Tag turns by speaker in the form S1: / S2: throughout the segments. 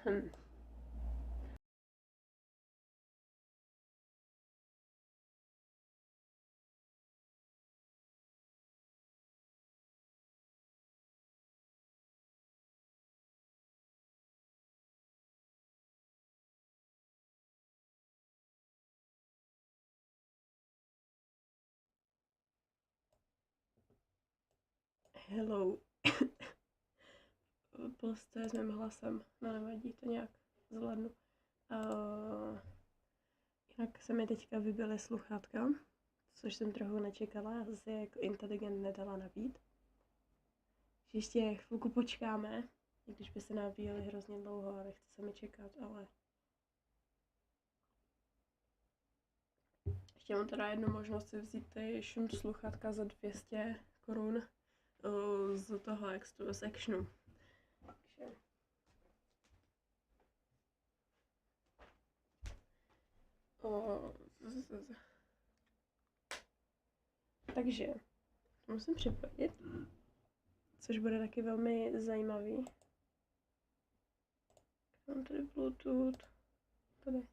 S1: Hm. Hello. Prostě s mým hlasem. No nevadí, to nějak zvládnu. Jinak se mi teďka vybily sluchátka, což jsem trochu nečekala. Já zase jako inteligent nedala nabít. Ještě chvilku počkáme, i když by se nabíjeli hrozně dlouho a nechce se mi čekat, ale... Ještě mám teda jednu možnost si vzít ty šunt sluchátka za 200 korun z toho extra sectionu. Takže to musím připojit, což bude taky velmi zajímavý. Mám tady Bluetooth, tady.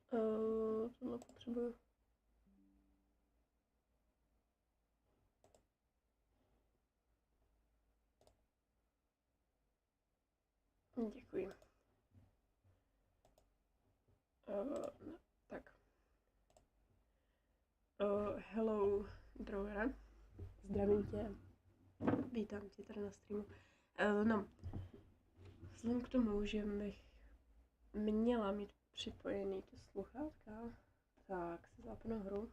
S1: Tohle potřebuju. Děkuji. Tak. Hello, drouhere. Zdravím tě. Vítám tě tady na streamu. No, vzhledem k tomu, že bych měla mít připojený ty sluchátka, tak si zapnu hru.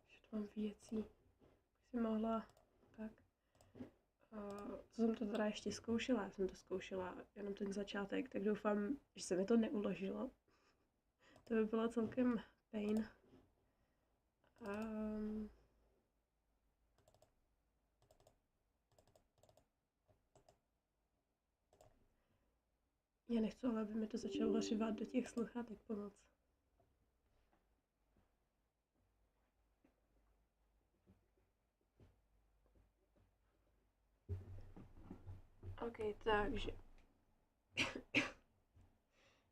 S1: Že to mám věcí. Si mohla, tak. Co jsem to teda ještě zkoušela? Já jsem to zkoušela jenom ten začátek, tak doufám, že se mi to neuložilo. To by bylo celkem pain. Já nechci, ale aby mi to začalo řivat do těch sluchátek pomoc. OK, takže.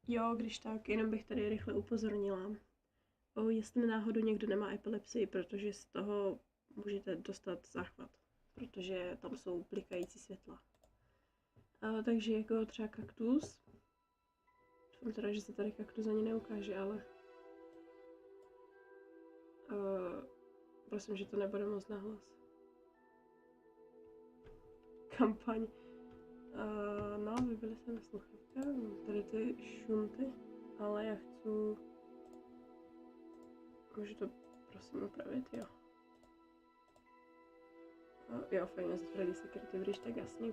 S1: Jo, když tak, jenom bych tady rychle upozornila. Jestli náhodou někdo nemá epilepsii, protože z toho můžete dostat záchvat, protože tam jsou blikající světla. Takže jako třeba kaktus. Doufám teda, že se tady kaktus ani neukáže, ale... prosím, že to nebude moc nahlas. Kampaň. No, vybily se mi sluchátka, tady ty šunty, ale já chci... Můžu to prosím upravit, jo. Jo, fajně, z Freddy Security Bridge, tak jasně.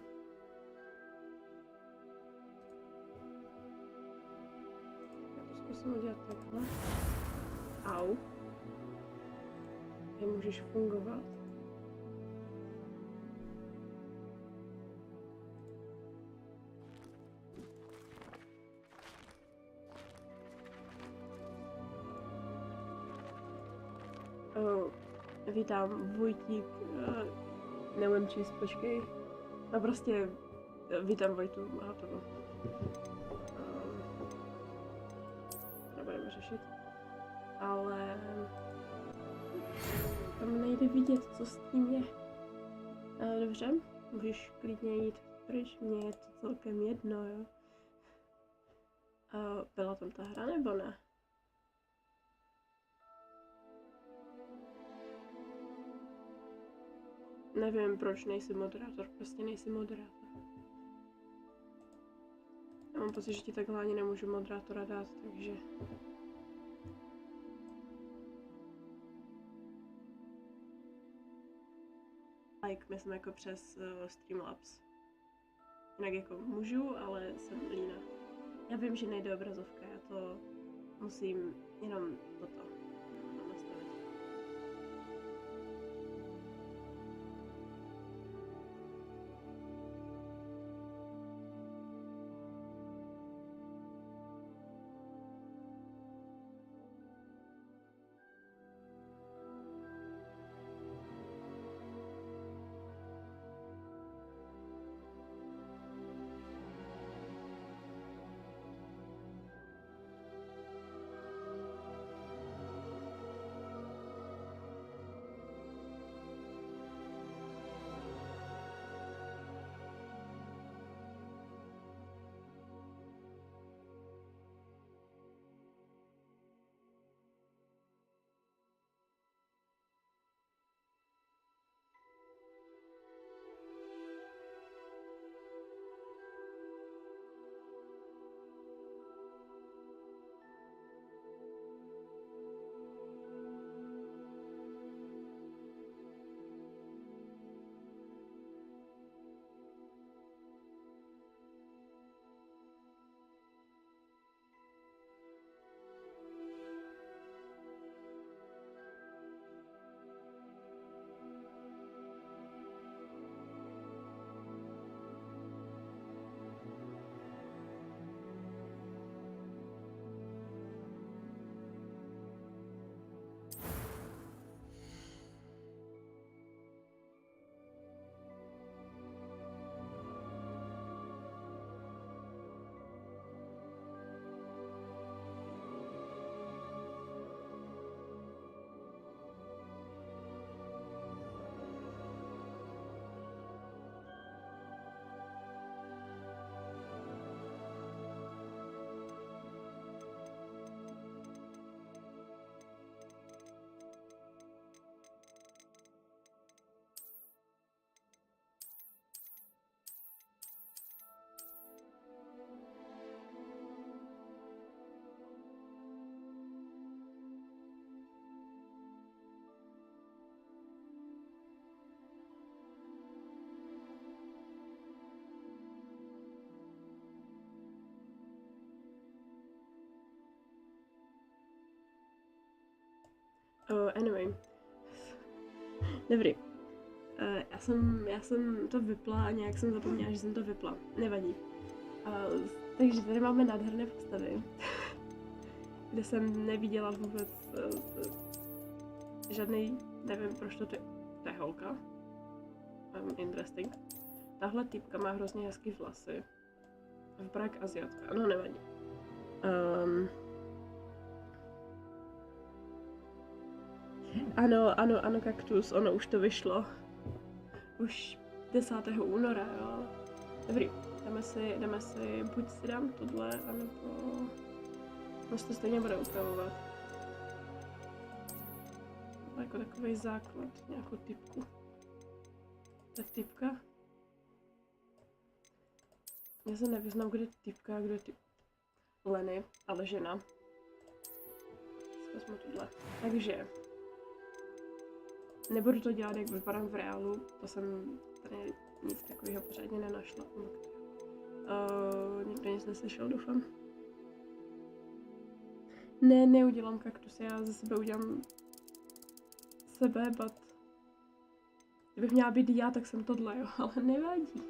S1: Já to zkusím udělat takhle. Au. Ty můžeš fungovat. Vítám, Vojtík, neumím číst, počkej. No prostě, vítám Vojtu, aha, to bylo. Nebudeme řešit. Ale... tam nejde vidět, co s tím je. Dobře, můžeš klidně jít pryč, mně je to celkem jedno, jo. Byla tam ta hra, nebo ne? Nevím, proč nejsi moderátor, prostě nejsi moderátor. Já mám pocit, že ti takhle ani nemůžu moderátora dát, takže... Like, myslím jako přes Streamlabs. Jinak jako můžu, ale jsem lína. Já vím, že nejde obrazovka, já to musím jenom toto nastavit. Anyway. Dobrý. Já jsem to vypla a nějak jsem zapomněla, že jsem to vypla. Nevadí. Takže tady máme nádherné postavy, kde jsem neviděla vůbec žádný, nevím proč to je holka. Interesting. Tahle typka má hrozně hezký vlasy. Vypadá jak Asiatka, no nevadí. Ano, kaktus, ono už to vyšlo. Už 10. února, jo. Dobrý, jdeme si, buď si dám tohle, anebo... Prostě to stejně bude upravovat. Jako takový základ, nějakou typku. Ta typka? Já se nevyznám, kdo je typka a kdo je Lenny, ale žena. Zkusme tohle. Takže... Nebudu to dělat, jak vypadám v reálu, to jsem tady nic takového pořádně nenašla. Nikdo nic neslyšel, doufám. Ne, neudělám kaktus, já ze sebe udělám sebe, but... Kdybych měla být já, tak jsem tohle, jo, ale nevadí.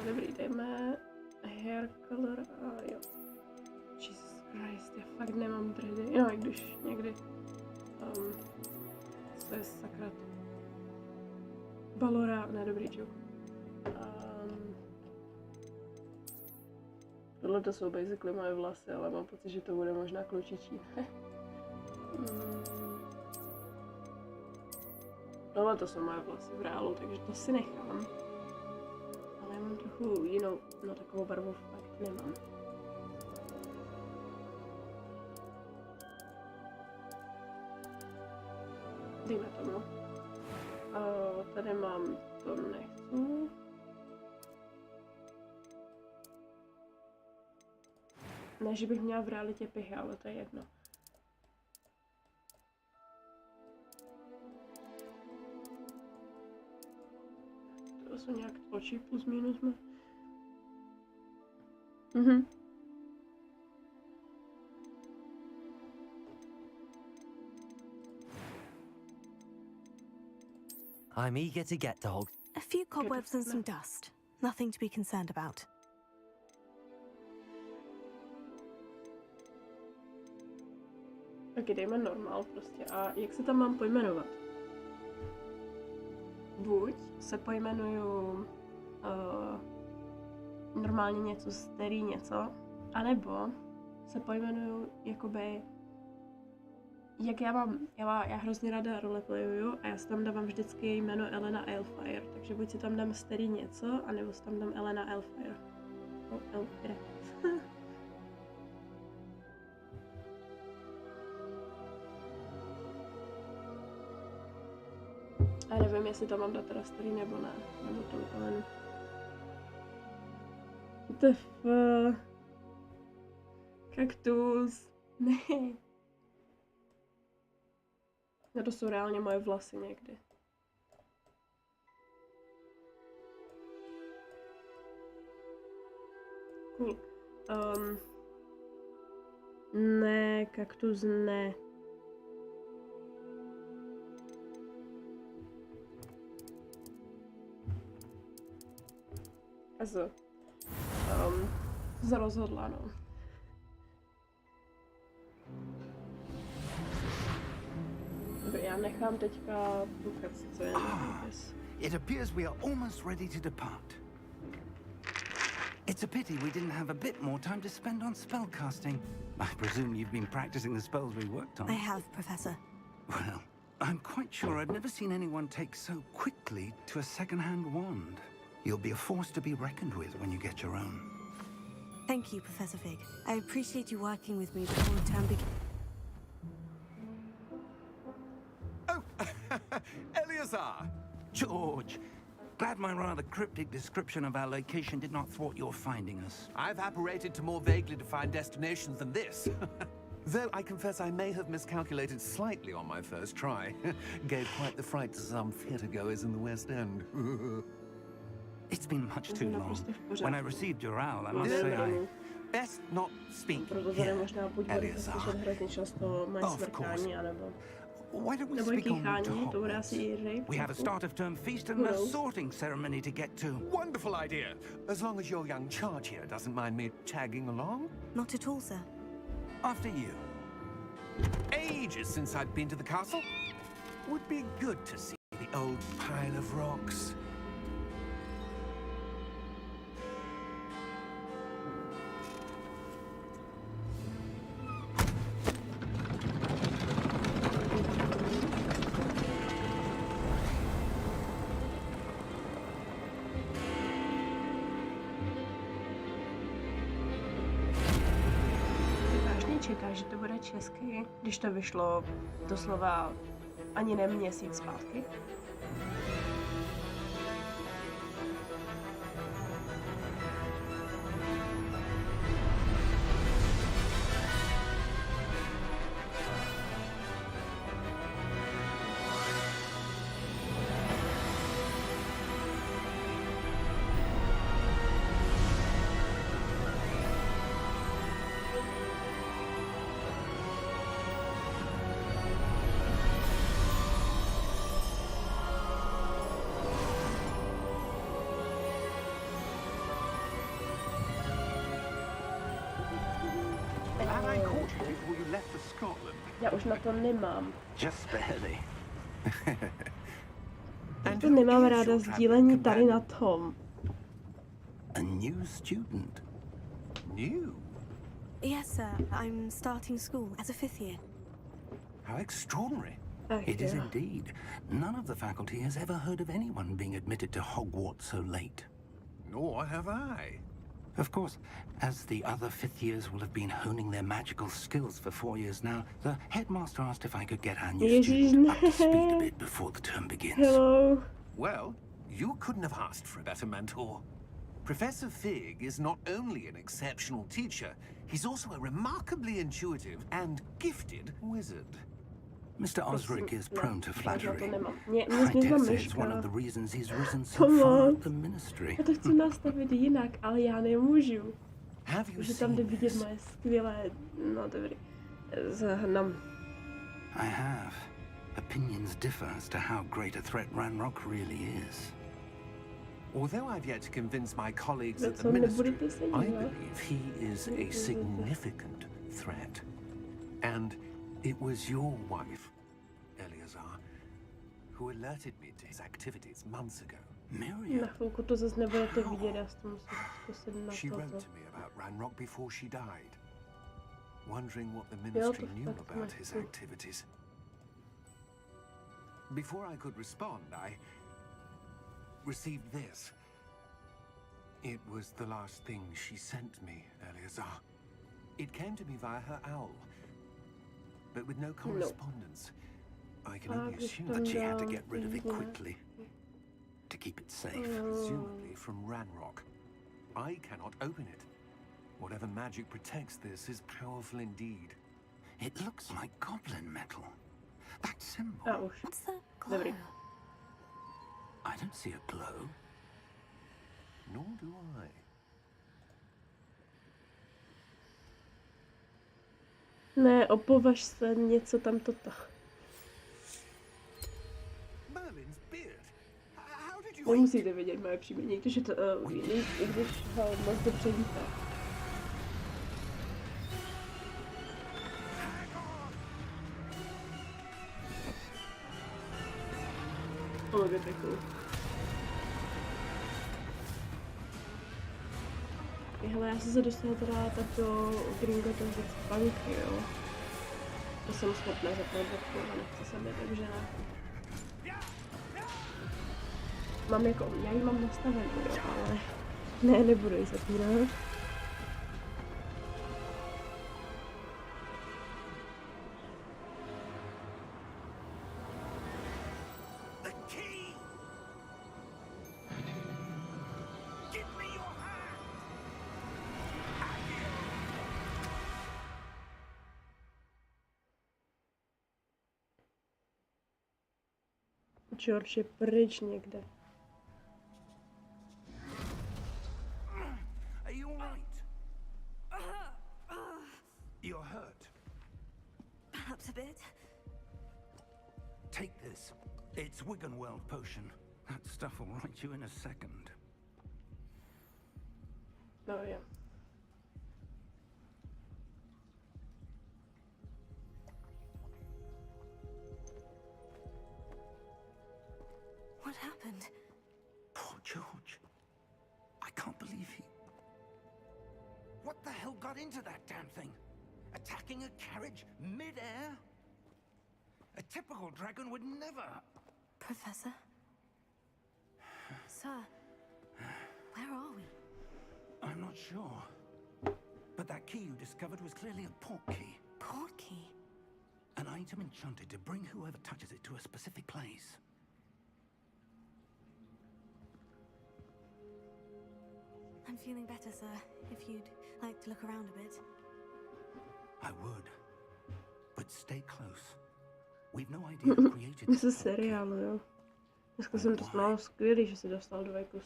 S1: Dobrý, dejme hair color a jo. Jesus Christ, já fakt nemám dready, no i když někdy... To je sakra... Balora, ne, dobrý joke. Tohle to jsou basically moje vlasy, ale mám pocit, že to bude možná klučičí. Tohle to jsou moje vlasy v reálu, takže to si nechám. Ale já mám trochu jinou, no takovou barvu fakt nemám. Dejme tomu. Tady mám to nechci. Ne, že bych měla v realitě pichy, ale to je jedno. To jsou nějak oči plus minus.
S2: I'm eager to get to Hogwarts.
S3: A few cobwebs and some dust. Nothing to be concerned about.
S1: Tak dejme normál prostě. A jak se tam mám pojmenovat? Buď se pojmenuju normálně něco, starý něco, anebo se pojmenuju jakoby jak já hrozně ráda roleplayu a já si tam dávám vždycky jméno Elena Elfire, takže buď si tam dám starý něco, anebo si tam dám Elena Elfire. Elfire. A nevím, jestli tam mám dát teda starý nebo ne, nebo to Elenu. Kaktus. Ne. No to jsou reálně moje vlasy někdy. Cool. Ne, kaktus ne. Also. Rozhodla, no. Já nechám teďka půkat, co je napis.
S4: It appears we are almost ready to depart. It's a pity we didn't have a bit more time to spend on spellcasting. I presume you've been practicing the spells we worked on.
S3: I have, Professor.
S4: Well, I'm quite sure I've never seen anyone take so quickly to a second-hand wand. You'll be a force to be reckoned with when you get your own.
S3: Thank you, Professor Fig. I appreciate you working with me before the term begins.
S5: Oh, Eleazar!
S4: George, glad my rather cryptic description of our location did not thwart your finding us.
S5: I've apparated to more vaguely defined destinations than this. Though I confess I may have miscalculated slightly on my first try. Gave quite the fright to some theatre-goers in the West End.
S4: It's been much too long. When I received your owl, I must say
S5: best not speak
S1: Proto tady možná buď budete slyšet hrozně často moje smrkání, anebo
S4: Why don't we speak on to
S1: kýchání, to bude asi
S4: Hogwarts?
S1: Jiří.
S4: We have a start of term feast and a sorting ceremony to get to.
S5: Wonderful idea. As long as your young charge here doesn't mind me tagging along.
S3: Not at all, sir.
S4: After you.
S5: Ages since I'd been to the castle. Would be good to see the old pile of rocks.
S1: Čeká, že to bude česky, když to vyšlo doslova ani ne měsíc zpátky.
S4: And I caught you before you left for Scotland.
S1: Já už na to nemám.
S4: Just barely.
S1: To nemám ráda sdílení tady na tom.
S4: A new student.
S5: New?
S3: Yes, sir. I'm starting school as a 5th year.
S5: How extraordinary.
S1: Ach,
S4: It is
S1: jo.
S4: indeed. None of the faculty has ever heard of anyone being admitted to Hogwarts so late.
S5: Nor have I.
S4: Of course, as the other 5th years will have been honing their magical skills for 4 years now, the headmaster asked if I could get our new
S1: Ježiš,
S4: student up to speed a
S1: ne.
S4: bit before the term begins.
S1: Hello.
S5: Well, you couldn't have asked for a better mentor. Professor Fig is not only an exceptional teacher, he's also a remarkably intuitive and gifted wizard.
S4: Mr. Osric is prone to flattery.
S1: Mě
S4: I
S1: zmizla
S4: dare say it's one
S1: myška.
S4: of the reasons he's risen so
S1: Come
S4: far
S1: on.
S4: up the ministry.
S1: Já to chci nastavit jinak, ale já nemůžu.
S5: Have you
S1: Že tam
S5: seen
S1: jde vidět
S5: this?
S1: moje skvělé, no dobrý, zahnam.
S4: I have. Opinions differ as to how great a threat Ranrock really is.
S5: Although I've yet to convince my colleagues at the
S1: Co,
S5: ministry,
S1: nebudete se
S5: I
S1: dívat?
S5: believe he is a significant threat. And it was your wife, Eleazar, who alerted me to his activities months ago.
S4: Miriam?
S1: Na chvilku to zase nebudete vidět, já si to musím zkusit na
S5: She wrote
S1: toto.
S5: to me about Ranrock before she died, wondering what the ministry knew
S1: tak
S5: about his
S1: nechci.
S5: activities. Before I could respond, I received this. It was the last thing she sent me, Eleazar. It came to me via her owl, but with no correspondence. I can only
S1: když
S5: assume
S1: tam
S5: that
S4: But she had to
S1: dám
S4: get rid of it
S1: jiné.
S4: quickly to keep it safe.
S5: presumably from Ranrock. I cannot open it. Whatever magic protects this is powerful indeed.
S4: It looks like goblin metal. That symbol.
S1: A už,
S3: What's that glow?
S1: dobrý.
S4: I don't see a glow.
S5: Nor do I.
S1: Ne, opovaž se, něco tam toto.
S5: Merlin's beard. How did you...
S1: Nemusíte vědět moje příjmení, když je to, i když ho moc dobře víte. Děkuji. Hele, já jsem se dostala teda tak do Gringo to věc banky, jo. To jsem schopná zapnout bodku, ale nechci se mi, takže ne. Mám jako, já ji mám nastavenou, jo, ale ne, nebudu ji zapínat.
S5: The key! Give me your hand!
S1: George je pryč někde.
S4: Are you all right?
S3: helps a bit.
S4: Take this. It's Wiggenweld potion. That stuff will right you in a second.
S1: No jo.
S3: What happened?
S4: Poor George. I can't believe he... What the hell got into that damn thing? Attacking a carriage mid-air? A typical dragon would never...
S3: Professor? Sir, where are we?
S4: I'm not sure. But that key you discovered was clearly a port key.
S3: Port key?
S4: An item enchanted to bring whoever touches it to a specific place.
S3: I'm feeling better, sir. If you'd like to look around a bit.
S4: I would. But stay close. We've no idea who created
S1: Ze
S4: this port key.
S1: seriálu, jo. Dneska jsem to znala skvělý, že se dostal do věku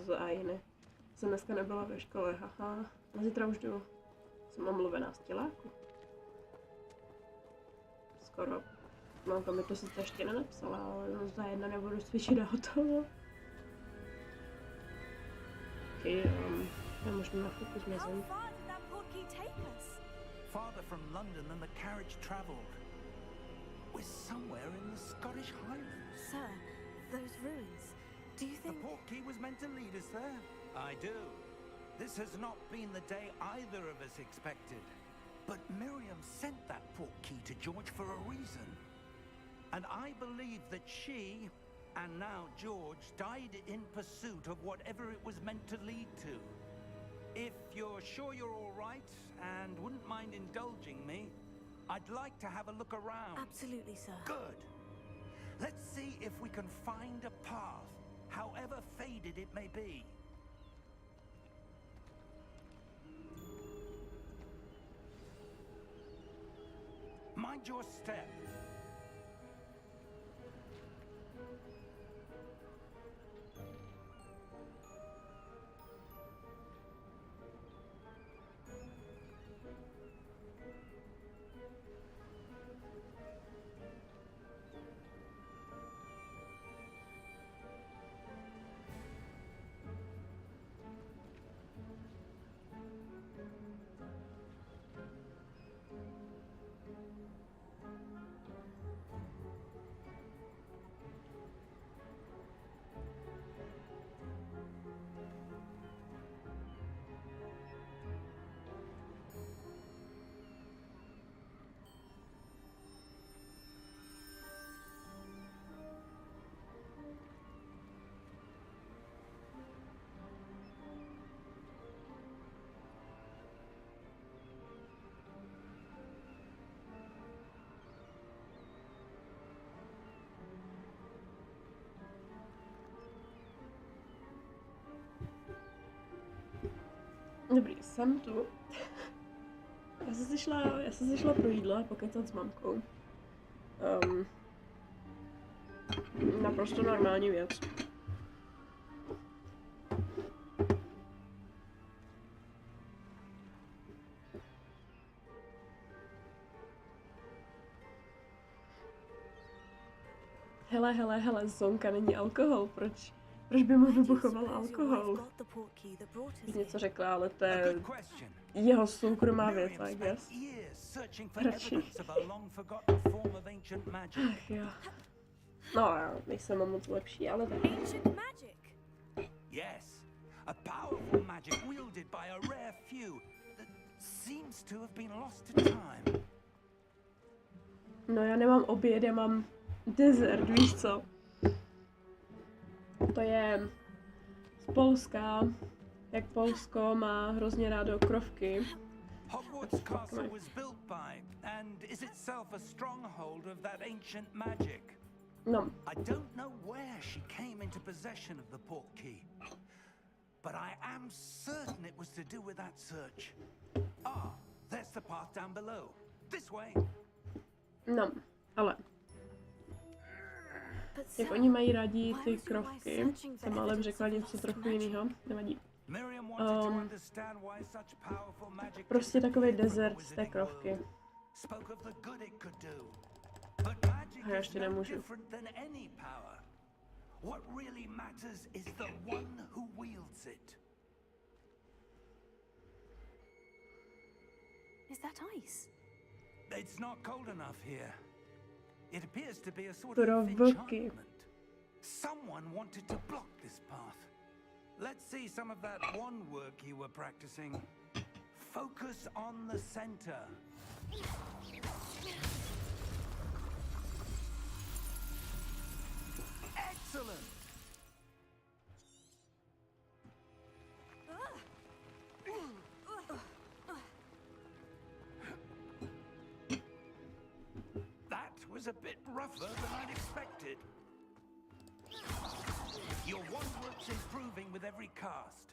S1: z Ainy. Jsem dneska nebyla ve škole, haha. A zítra už jdu. Jsem omluvená z těláku. Skoro. No, to mi to sice ještě nenapsala, ale no, za jedna nebudu cvičit a hotovo. Já možná na chvilku
S3: How
S1: zmizím.
S3: far did that port key take us?
S4: Farther from London than the carriage travelled. We're somewhere in the Scottish Highlands.
S3: Sir, those ruins. Do you
S4: The
S3: think...
S4: port key was meant to lead us there. I do. This has not been the day either of us expected. But Miriam sent that port key to George for a reason. And I believe that she, and now George, died in pursuit of whatever it was meant to lead to. If you're sure you're all right and wouldn't mind indulging me, I'd like to have a look around.
S3: Absolutely, sir.
S4: Good. Let's see if we can find a path, however faded it may be. Mind your step.
S1: Dobrý, jsem tu. Já jsem si šla pro jídlo a pokecat s mamkou. Naprosto normální věc. Hele, zonka není alkohol, proč by mu vybuchoval alkohol? Bych něco řekla, ale to je jeho soukromá věc, I guess. Radši. Ach jo. No, já nejsem moc lepší, ale tak.
S4: Yes, a powerful magic wielded by a rare few that seems to have been lost to time.
S1: No, já nemám oběd, já mám dezert, víš co? To je z Polska, jak Polsko má hrozně rádo krovky.
S4: Hogwarts castle was built by and is itself a stronghold of that ancient magic.
S1: No.
S4: I don't know where she came into possession of the port key, but I am certain it was to do with that search. Ah, there's the path down below. This way.
S1: No, ale jak oni mají rádi ty krovky, jsem ale řekla něco trochu jiného, nevadí.
S4: Miriam wanted to understand why such powerful magic
S1: Prostě takový dezert z té krovky.
S4: spoke of the good it could do. But magic
S1: já
S4: is
S1: ještě
S4: no
S1: nemůžu.
S4: different than any power. What really matters is the one who wields it.
S3: Is that ice?
S4: It's not cold enough here. It appears to be a sort
S1: Pro
S4: of
S1: vlky.
S4: enchantment. Someone wanted to block this path. Let's see some of that one work you were practicing. Focus on the center. Excellent! That was a bit rougher than I'd expected. Your wand work's improving with every cast.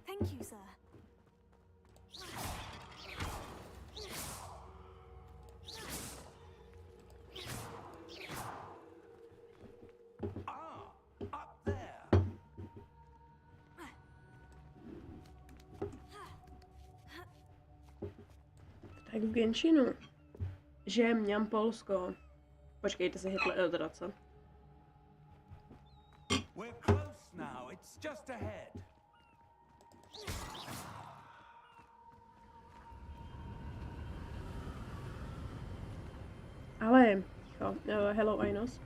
S3: Thank you, sir.
S4: Ah, up there.
S1: Tak v Genshinu. Že mňam Polsko. Počkejte se, Hitler, teda co?
S4: We're close now. It's just ahead.
S1: Ale, hello Ainos.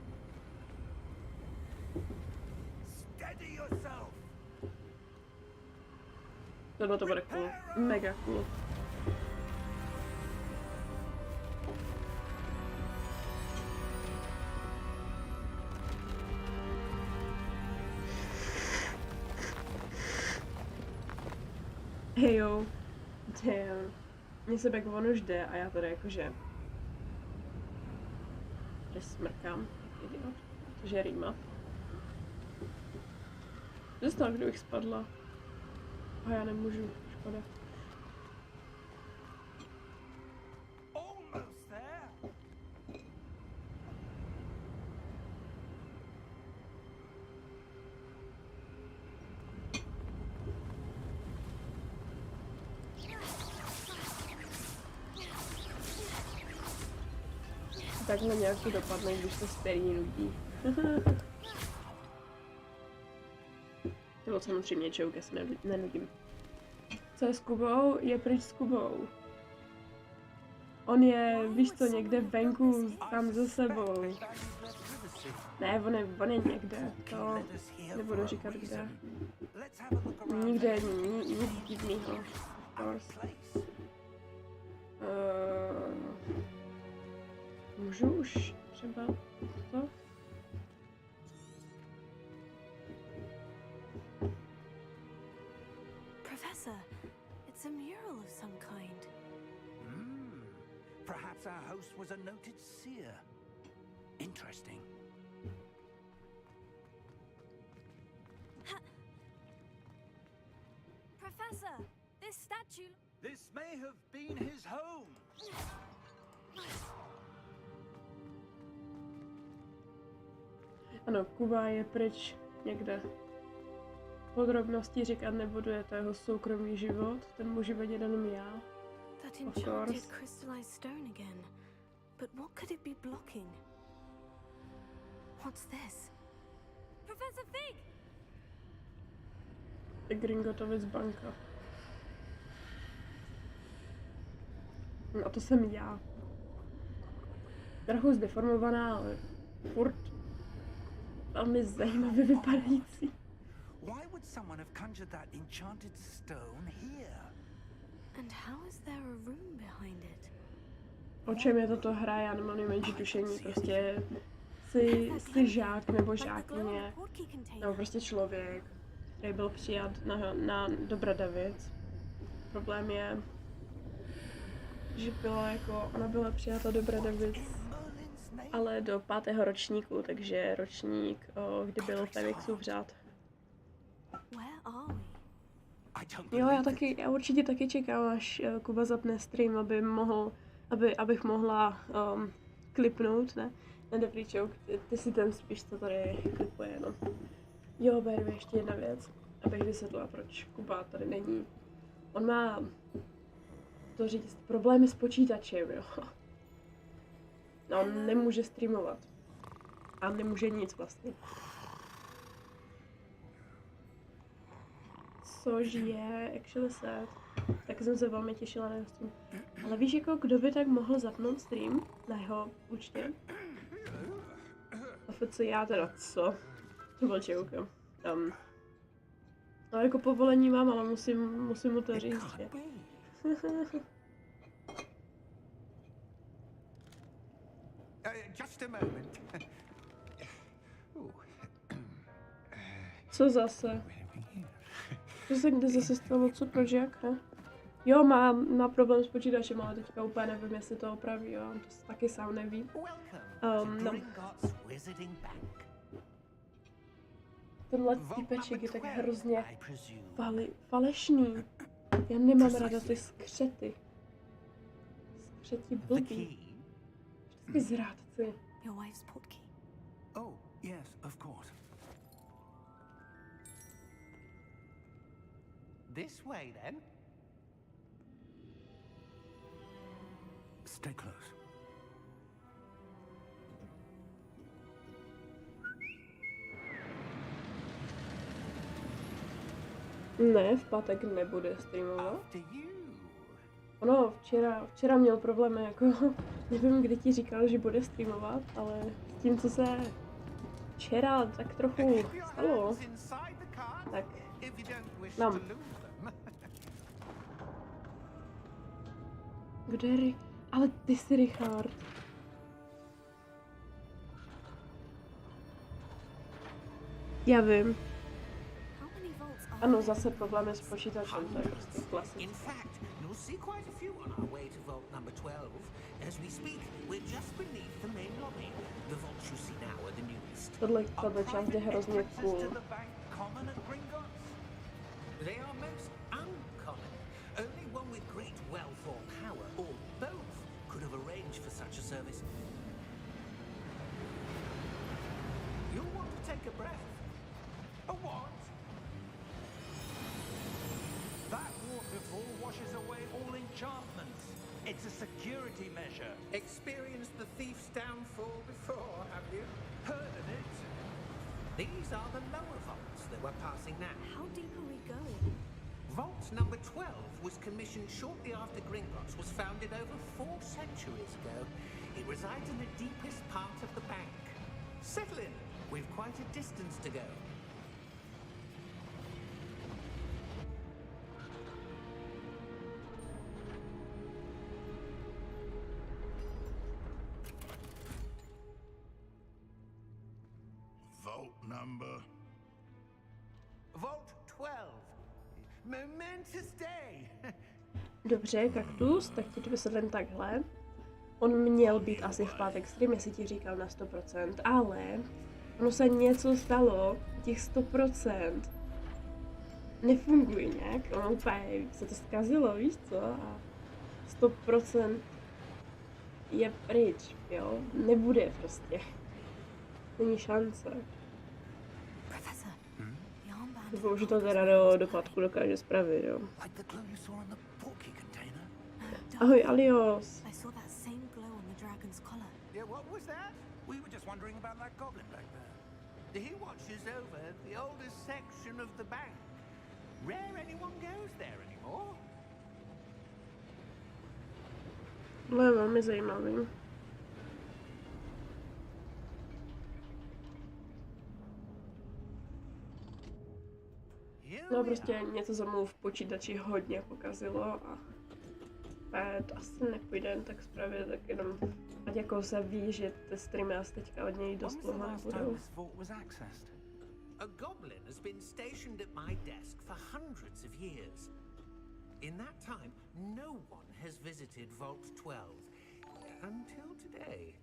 S4: Steady yourself.
S1: Tohle to bude cool. Mega cool. Hejo. Damn. Mně se back on už jde a já tady jakože... Tady smrkám. Idiot. Protože je rýma. Dostal, kdybych spadla. A já nemůžu. Škoda.
S4: Almost there.
S1: Takhle nějak to dopadne, když se stejně nudí. To bylo samozřejmě joke, já se nenudím. Co je s Kubou? Je pryč s Kubou. On je, víš co, někde venku, tam za sebou. Ne, on je někde, to nebudu říkat kde. Nikde, nic divnýho, of course. Můžu už třeba to?
S3: Professor, it's a mural of some kind.
S4: Perhaps our host was a noted seer. Interesting.
S3: Professor, this statue...
S4: This may have been his home.
S1: Ano, Kuba je pryč někde. Podrobnosti říkat nebudu, je to jeho soukromý život, ten můžu vědět jenom já.
S3: That
S1: Of
S3: enchanted
S1: course.
S3: crystallized stone again. But what could it be blocking? What's this? Professor Fig!
S1: Gringotovic banka. No a to jsem já. Trochu zdeformovaná, ale furt velmi zajímavě vypadající.
S4: Why would someone have conjured that enchanted stone here?
S3: And how is there a room behind it?
S1: O čem je toto hra, já nemám nejmenší tušení, prostě jsi žák nebo žákyně, nebo prostě člověk, který byl přijat na Dobrodavic. Problém je, že ona byla přijata do Dobrodavic, ale do 5. ročníku, takže ročník, kdy byl Fenixův řád. Jo, já určitě taky čekám, až Kuba zapne stream, abych mohla klipnout, ne? Dobrý joke, ty si ten spíš, co tady klipuje, no. Jo, Barry, ještě jedna věc, abych vysvětlila, proč Kuba tady není. On má to říct, problémy s počítačem, jo. No, on nemůže streamovat. A nemůže nic vlastně. Což je actually sad. Tak jsem se velmi těšila na jeho stream. Ale víš, jako kdo by tak mohl zapnout stream na jeho účtě? A co já teda, co? To byl joke. No jako povolení mám, ale musím mu to říct, že?
S5: Just a moment.
S1: Co zase? Co se kde zase stalo? Co, proč, jak, ne? Jo, má problém s počítačem, ale teďka úplně nevím, jestli to opraví, jo, on to taky sám neví. No. Tenhle týpeček je tak hrozně falešný. Já nemám ráda ty skřety. Skřeti blbý. Vždycky zrádci.
S3: Your wife's portkey.
S4: Oh, yes, of course. This way, then. Stay close.
S1: Ne, v pátek nebude streamovat.
S4: After you.
S1: Ono, včera měl problémy, jako nevím, kdy ti říkal, že bude streamovat, ale s tím, co se včera tak trochu stalo, tak mám. Kde je Ale ty jsi Richard. Já vím. Ano, zase problémy s počítačem, to je prostě klasické.
S4: In fact, you'll see quite a few on our way to vault number 12. As we speak, we're just beneath the main lobby. The vaults you see now are the newest.
S1: Tohle část je hrozně cool.
S4: They are most uncommon. Only one with great wealth or power, or both, could have arranged for such a service. You'll want to take a breath. A what? That waterfall washes away all enchantments. It's a security measure. Experienced the thief's downfall before, have you? Heard of it? These are the lower vaults that we're passing now.
S3: How deep are we going?
S4: Vault number 12 was commissioned shortly after Gringotts was founded over 4 centuries ago. It resides in the deepest part of the bank. Settle in. We've quite a distance to go. Vault 12. Momentous day.
S1: Dobře, kaktus, tak ti to vysvětlím takhle. On měl být asi v pátek stream, jestli ti říkal na 100%, ale ono se něco stalo, těch 100% nefunguje nějak, ono úplně se to zkazilo, víš co, a 100% je pryč, jo, nebude prostě, není šance. Doufám, že to teda do pátku dokáže spravit, jo. Ahoj, Alios.
S3: I saw that same glow on the dragon's collar.
S4: Yeah, what was that? We were just wondering about that goblin back there. He watches over the oldest section of the bank. Rare anyone goes there anymore.
S1: To je velmi zajímavý. No prostě něco se mu v počítači hodně pokazilo a to asi nepůjde tak zpravit, tak jenom ať jako se ví, že ty streamy asi teďka od něj dost dlouho nebudou.
S4: A goblin has been stationed at my desk for hundreds of years. In that time, no one has visited Vault 12 until today.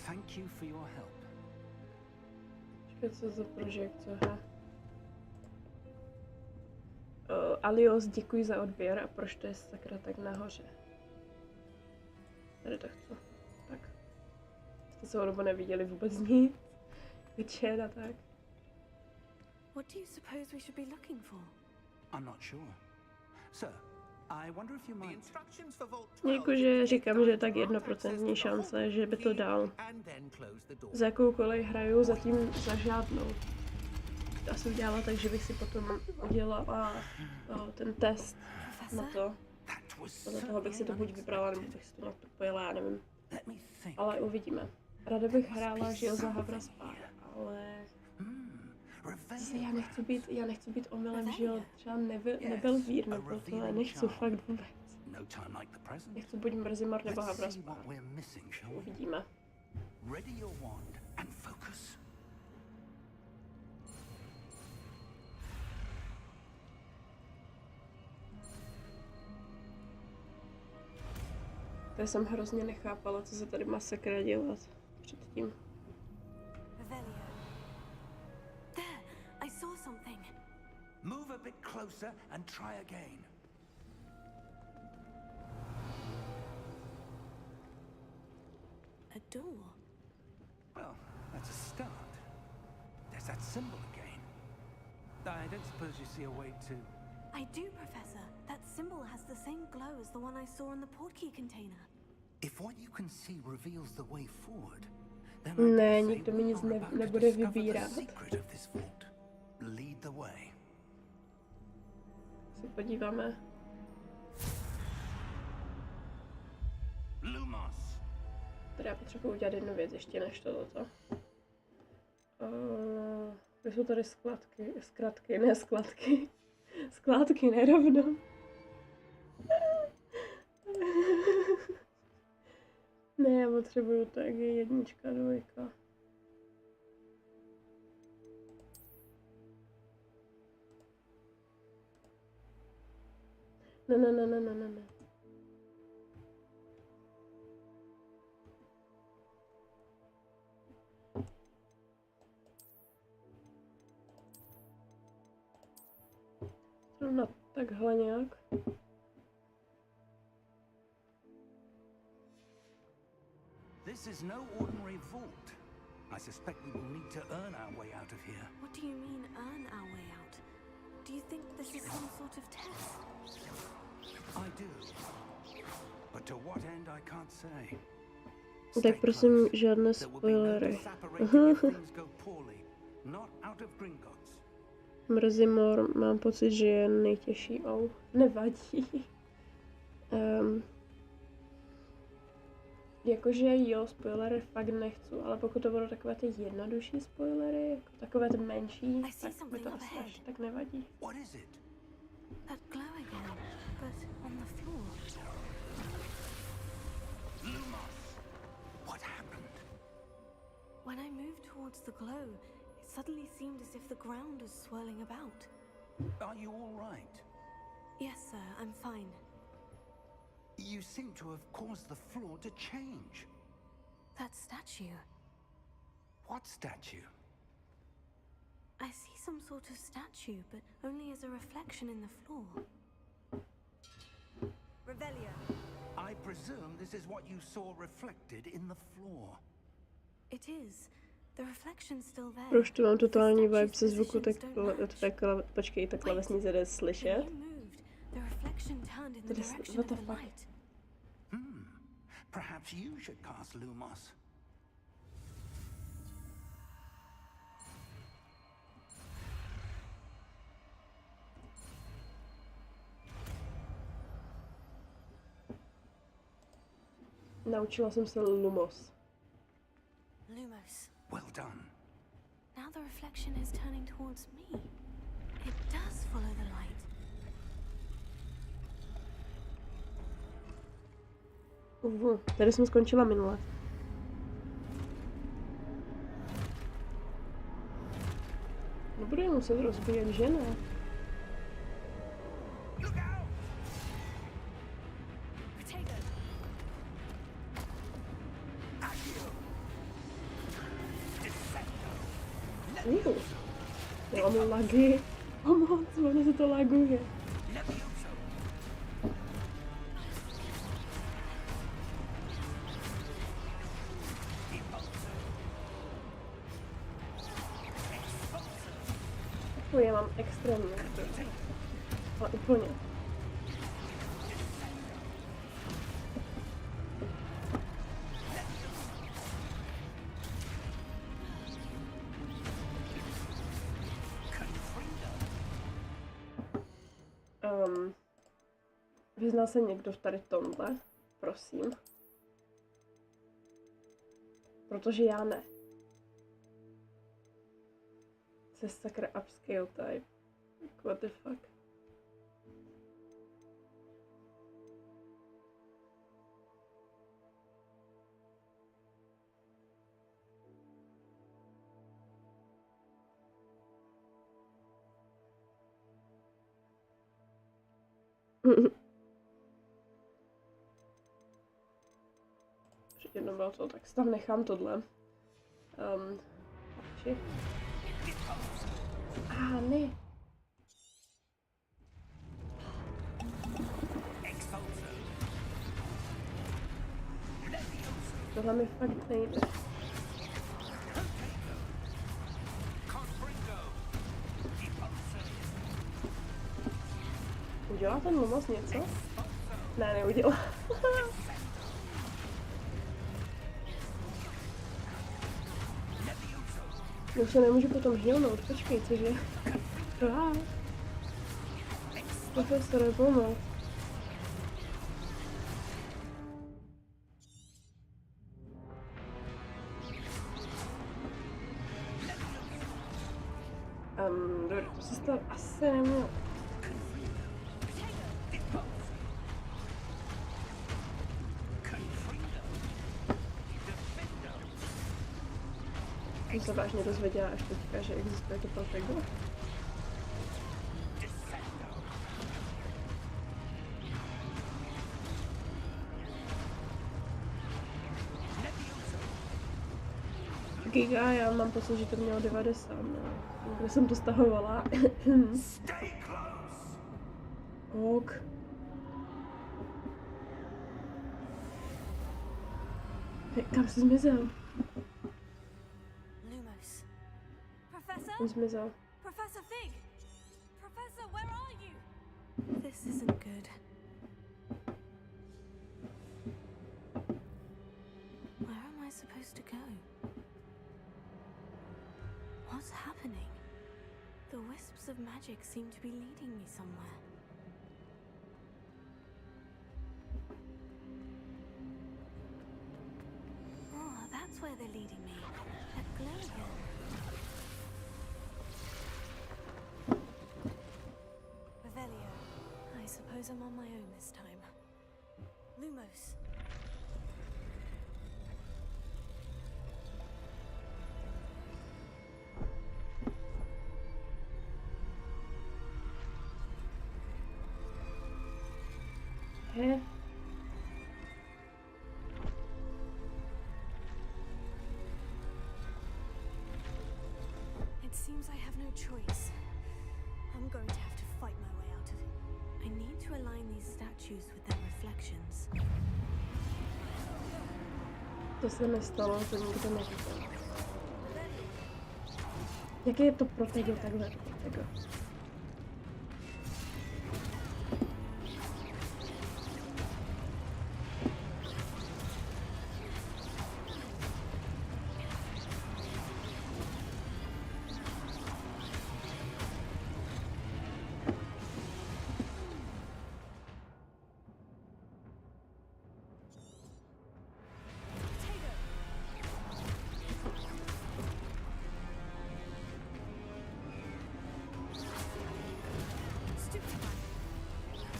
S4: Thank you for your help.
S1: Počkej, co za projekce, Alios, děkuji za odběr a proč to je sakra tak nahoře? tady to chci. Tak. Jste se dobu neviděli vůbec nic. Večer a tak.
S3: What do you suppose we should be looking for?
S4: I'm not sure. Sir, I wonder if you
S5: The
S4: might...
S5: instructions for Vault 12
S1: Jakože říkám, že je tak 1% šance, že by to dal.
S5: and then close the door.
S1: Za jakoukoliv hraju, zatím za žádnou. Já jsem dělala tak, že bych si potom udělala ten test na to. Podle toho bych si to buď vybrala, nebo bych si to napojila, já nevím.
S4: Let me think.
S1: Ale uvidíme. Ráda bych hrála, že za Havra spát, ale zase já nechci být omylem, že jo, třeba nebyl vír, nebo to nechci fakt vůbec.
S4: No time like the present.
S1: Nechci buď Mrzimar nebo
S4: Let's
S1: Havra
S4: see
S1: spát.
S4: what we're missing, shall we?
S1: Uvidíme.
S4: Ready your wand and focus.
S1: To jsem hrozně nechápala, co se tady masakra dělat předtím.
S3: Revelio. There, I saw something.
S4: Move a bit closer and try again.
S3: A door.
S4: Well, that's a start. There's that symbol again. I don't suppose you see a way to...
S3: I do, Professor. That symbol has the same glow as the one I saw in the portkey container.
S4: If what you can see reveals the way forward, then
S1: Ne,
S4: I dare
S1: nikdo
S4: say
S1: mi
S4: we
S1: nic
S4: are about to
S1: nebude
S4: discover the
S1: vybírat.
S4: secret of this vault. Lead the way.
S1: Se podíváme.
S4: Lumos!
S1: Tady já potřebuji udělat jednu věc ještě než toto. Jsou tady skratky, ne skladky. Skládky, nerovno. Ne, já potřebuju tak jednička, dvojka. Ne. Zrovna takhle nějak.
S4: This is no ordinary vault. I suspect we will need to earn our way out of here.
S3: What do you mean, earn our way out? Do you think this is some sort of test?
S4: I do. But to what end I can't say.
S1: Tak prosím, žádné spoilery. Mrzimor, mám pocit, že je nejtěžší. Nevadí. Jakože jo, spoilery fakt nechci, ale pokud to budou takové ty jednodušší spoilery, jako takové ty menší, tak mi to asi až tak nevadí.
S3: That glow again, but on the floor.
S4: What happened?
S3: When I moved towards the glow, it suddenly seemed as if the ground was swirling about.
S4: Are you all right?
S3: Yes, sir, I'm fine.
S4: You seem to have caused the floor to change.
S3: That statue.
S4: What statue?
S3: I see some sort of statue, but only as a reflection in the floor. Revelio.
S4: I presume this is what you saw reflected in the floor.
S3: It is. The reflection's still there.
S1: Proč tu mám totální vibe se zvuku, počkej, ta klavesnice jde slyšet.
S3: The reflection turned in the
S1: What
S3: direction of
S1: the
S3: the
S1: fuck?
S3: light.
S4: Perhaps you should cast Lumos.
S1: Naučila jsem se Lumos.
S3: Lumos.
S4: Well done.
S3: Now the reflection is turning towards me. It does follow the light.
S1: Tady jsem skončila minule. Nebudu je muset rozbíjet, že ne? Já mám lagy. Pomoc, ono se to laguje. Jako já mám extrémně ráda. Ale úplně. Vyzná se někdo v tady tomhle? Prosím. Protože já ne. Se sakra upscale type. What the fuck? Jednou bylo to, tak si tam nechám tohle. Ne. Tohle mi fakt nejde. Udělá ten Lumos něco? Ne, neudělá. Už se nemůžu potom healnout, počkej, cože? Profesore, pomoc. Dobrý, to se stalo asi nemělo. Jsem se vážně dozvěděla až teďka, že existuje to Protego. Giga, já mám pocit, že to mělo 90, no. Kde jsem to stahovala. Ok. Kam jsi zmizel?
S3: Professor?
S1: Zmizel.
S3: Professor Fig! Professor, where are you? This isn't good. Where am I supposed to go? What's happening? The wisps of magic seem to be leading me somewhere. Oh, that's where they're leading me. That glow again. I suppose I'm on my own this time. Lumos.
S1: He?
S3: It seems I have no choice. I'm going to have to fight my way out of it. I need to align these statues with their reflections.
S1: To se nestalo, to nikdo neříkal. Jaký je to Protego takhle? Protego.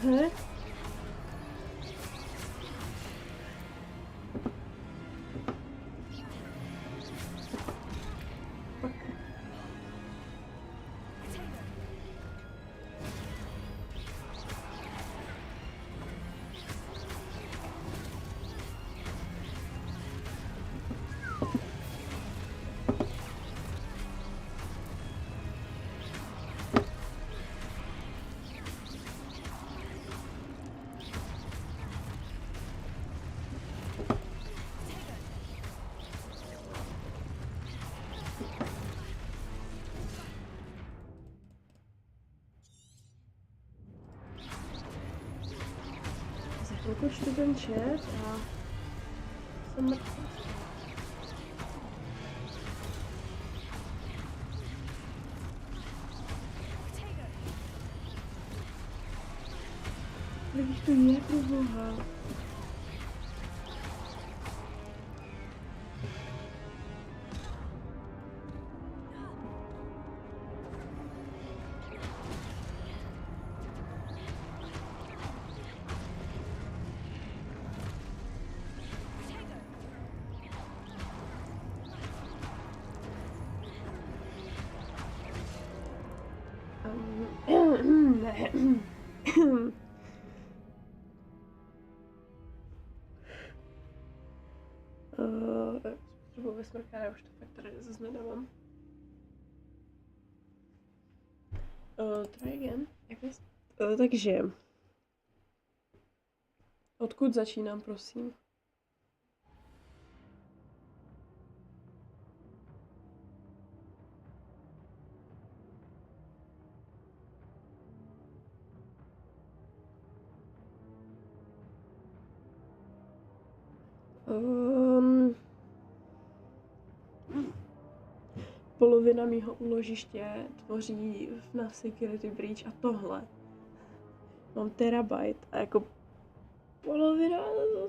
S1: He? Pokud čtu ten chat a jsem mrtvý. Kolik to je, pro boha? Potřebuji vysmrkat, já už to fakt tady zase nedávám. Try again, takže... Odkud začínám, prosím? Polovina mýho úložiště tvoří na security breach a tohle. Mám terabyte a jako polovina,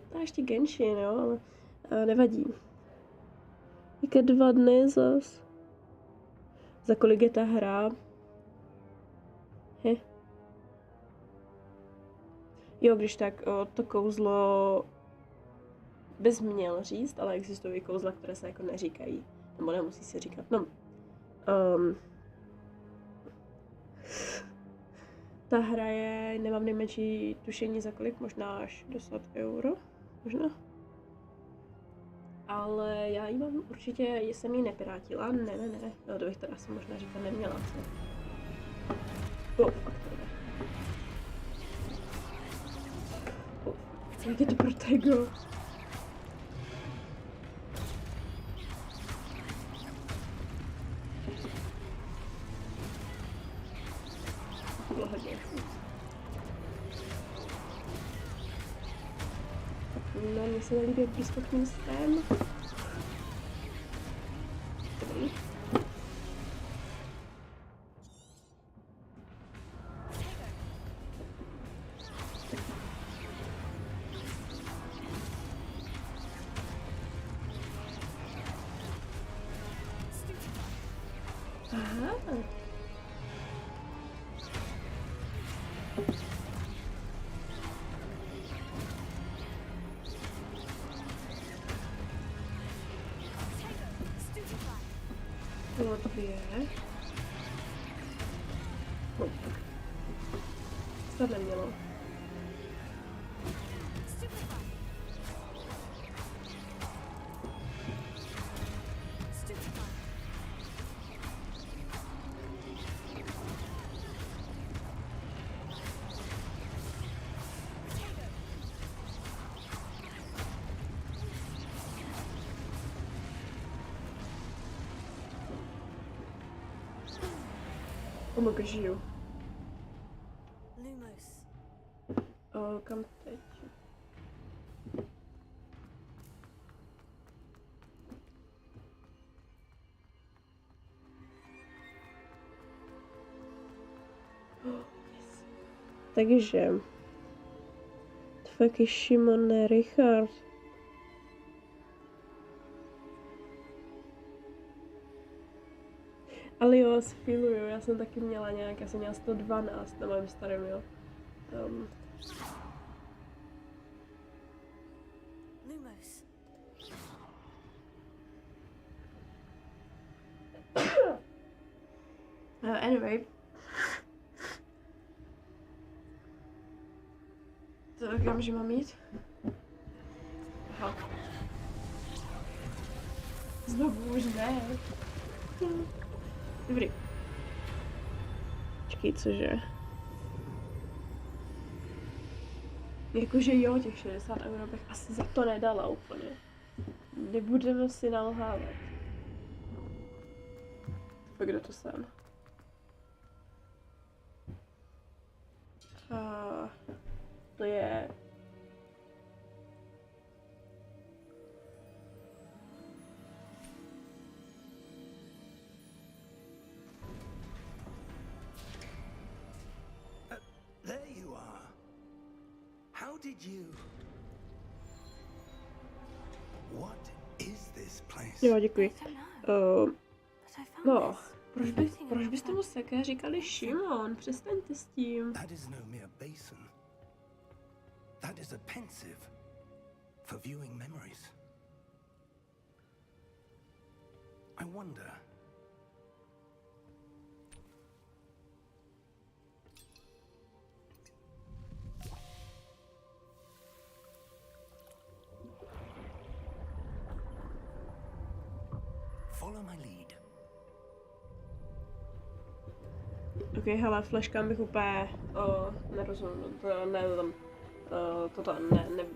S1: to je ještě Genshin, jo, ale nevadí. Jaké 2 dny zas? Za kolik je ta hra? Jo, když tak to kouzlo bys měl říct, ale existují kouzla, které se jako neříkají. Nebo nemusí se říkat. No. Ta hra je, nemám nejmenší tušení za kolik, možná až 10 euro. Možná. Ale já ji mám určitě, jsem ji nepirátila. Ne. No, to bych teda asi možná říkat neměla. Fakt to ne. Jak je to pro tego? No, mně se nelíbí, jak blízko k ním jsem. Dobrý. Aha. Bylo 2. To nemělo. Omega žiju.
S3: Lumos.
S1: Kam teď? Yes. Takže taky Šimon, ne Richard. Ale jo, sfiluju, já jsem taky měla nějak, já jsem měla 112 na mém starém, jo.
S3: Lumos.
S1: Anyway. To kamže mám jít? Aha. Znovu už ne. Dobrý. Počkej, cože? Jakože jo, těch 60 euro bych asi za to nedala úplně. Nebudeme si nalhávat. Tak kdo to jsem? To je
S4: How did you? What is this place?
S1: Jo, děkuji.
S3: I don't know,
S1: Uh,
S3: but I found
S1: no,
S3: this.
S1: proč byste mu také říkali Šimon? Přestaňte s tím.
S4: That is no mere basin. That is a pensive for viewing memories. I wonder. Follow my lead.
S1: Ok, hele, flashkám bych úplně nerozumím,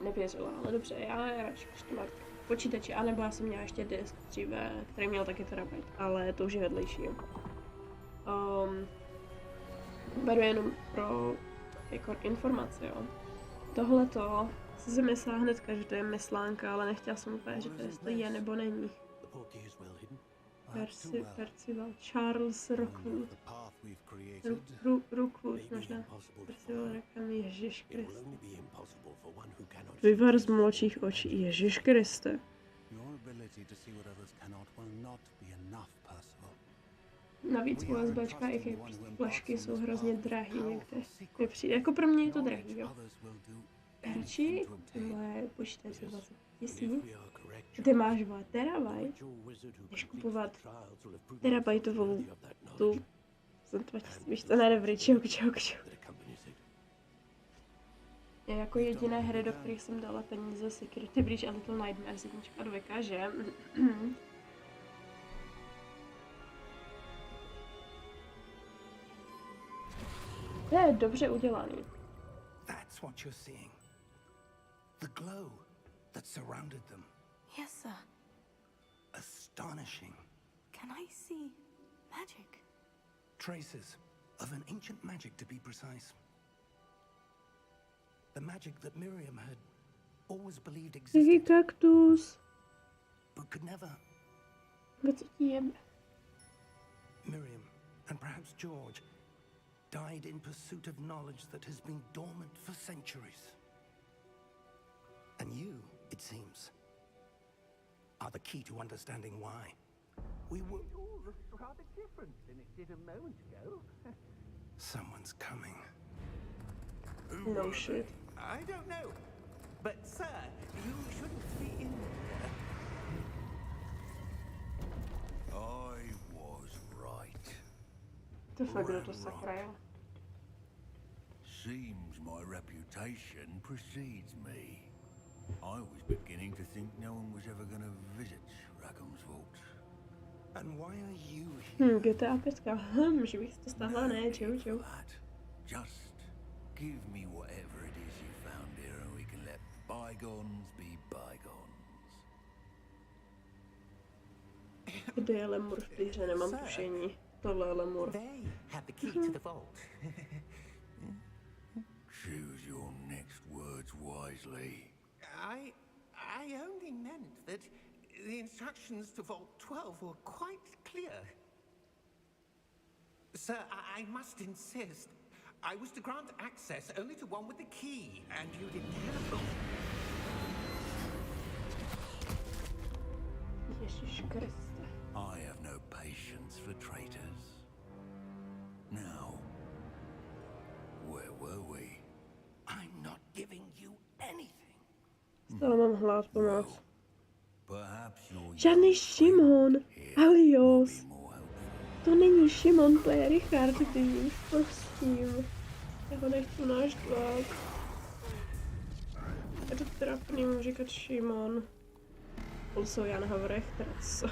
S1: nevěřila, ale dobře, já radši to mám v počítači, anebo já jsem měla ještě disk dříve, který měl taky terabajt, ale to už je vedlejší. Beru jenom pro jako informaci, jo. Tohleto si myslela hnedka, že to je myslánka, ale nechtěla jsem úplně říct, jestli to je nebo není. Percival, Charles Rockwood. Rockwood, možná. Percival Rackham, Ježiš Kriste. Vyvar z mladších očí, Ježiš Kriste. Navíc USBčka i flashky jsou hrozně drahý někde. Mi přijde, jako pro mě je to drahý, jo. Radši moje počítač za 20 000. Ty máš terabajt, než kupovat terabajtovou tu za 2000, víš to, ne, dobrý, čau. Je jako jediné hry, do kterých jsem dala peníze, Security Breach a Little Nightmares 1 a 2, že? To je dobře udělaný.
S4: That's what you're seeing. The glow that surrounded them.
S3: Yes, sir.
S4: Astonishing.
S3: Can I see magic?
S4: Traces of an ancient magic, to be precise. The magic that Miriam had always believed
S1: Jaký
S4: existed,
S1: kaktus?
S4: but could never.
S1: Co ti jebe?
S4: Miriam, and perhaps George, died in pursuit of knowledge that has been dormant for centuries. And you, it seems, are the key to understanding why. We were...
S6: It all looks rather different than it did a moment ago.
S4: Someone's coming.
S1: No shit.
S6: I don't know. But, sir, you shouldn't be in there.
S4: I was right.
S1: To fakt, kdo to sakra je?
S7: Seems my reputation precedes me. I was beginning to think no one was ever going to visit Rackham's vault.
S4: And why are you here?
S1: GTA 5, že bych si to stáhla, ne, čau.
S7: That. Just give me whatever it is you found here and we can let bygones be bygones.
S1: Kde je lemur v té hře, nemám tušení. Tohle je lemur.
S6: They have the key to the vault.
S7: Choose your next words wisely.
S6: I only meant that the instructions to Vault 12 were quite clear. Sir, I must insist. I was to grant access only to one with the key, and you didn't have it.
S1: Ježiš Kriste.
S7: I have no patience for traitors. Now, where were we?
S4: I'm not giving you anything.
S1: Stále mám hlad, pomoc.
S7: Perhaps you're
S1: Žádný Šimon. Alios.
S7: more helpful.
S1: To není Šimon, to je Richard, ty víš, prosím. Já ho nechci naštvat. Je to trapný mu říkat Šimon. Also Jan Havrech, co?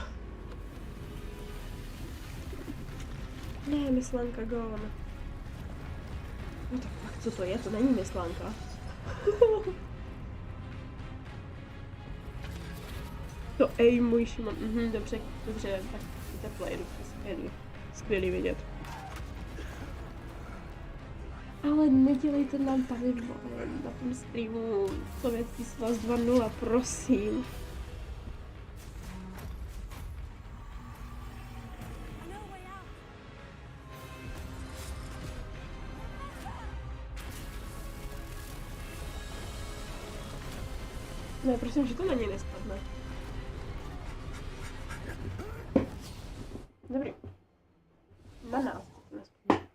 S1: Ne, myslanka gone. No tak fakt, co to je? To není myslanka. To ej, můj Šimon. Dobře, tak teple, jedu. Skvělý vidět. Ale nedělejte nám tady na tom streamu Sovětský svaz 2.0, prosím.
S3: I know a way out.
S1: Ne, prosím, že to na něj nespadne. Dobrý. Na nás to nespadne.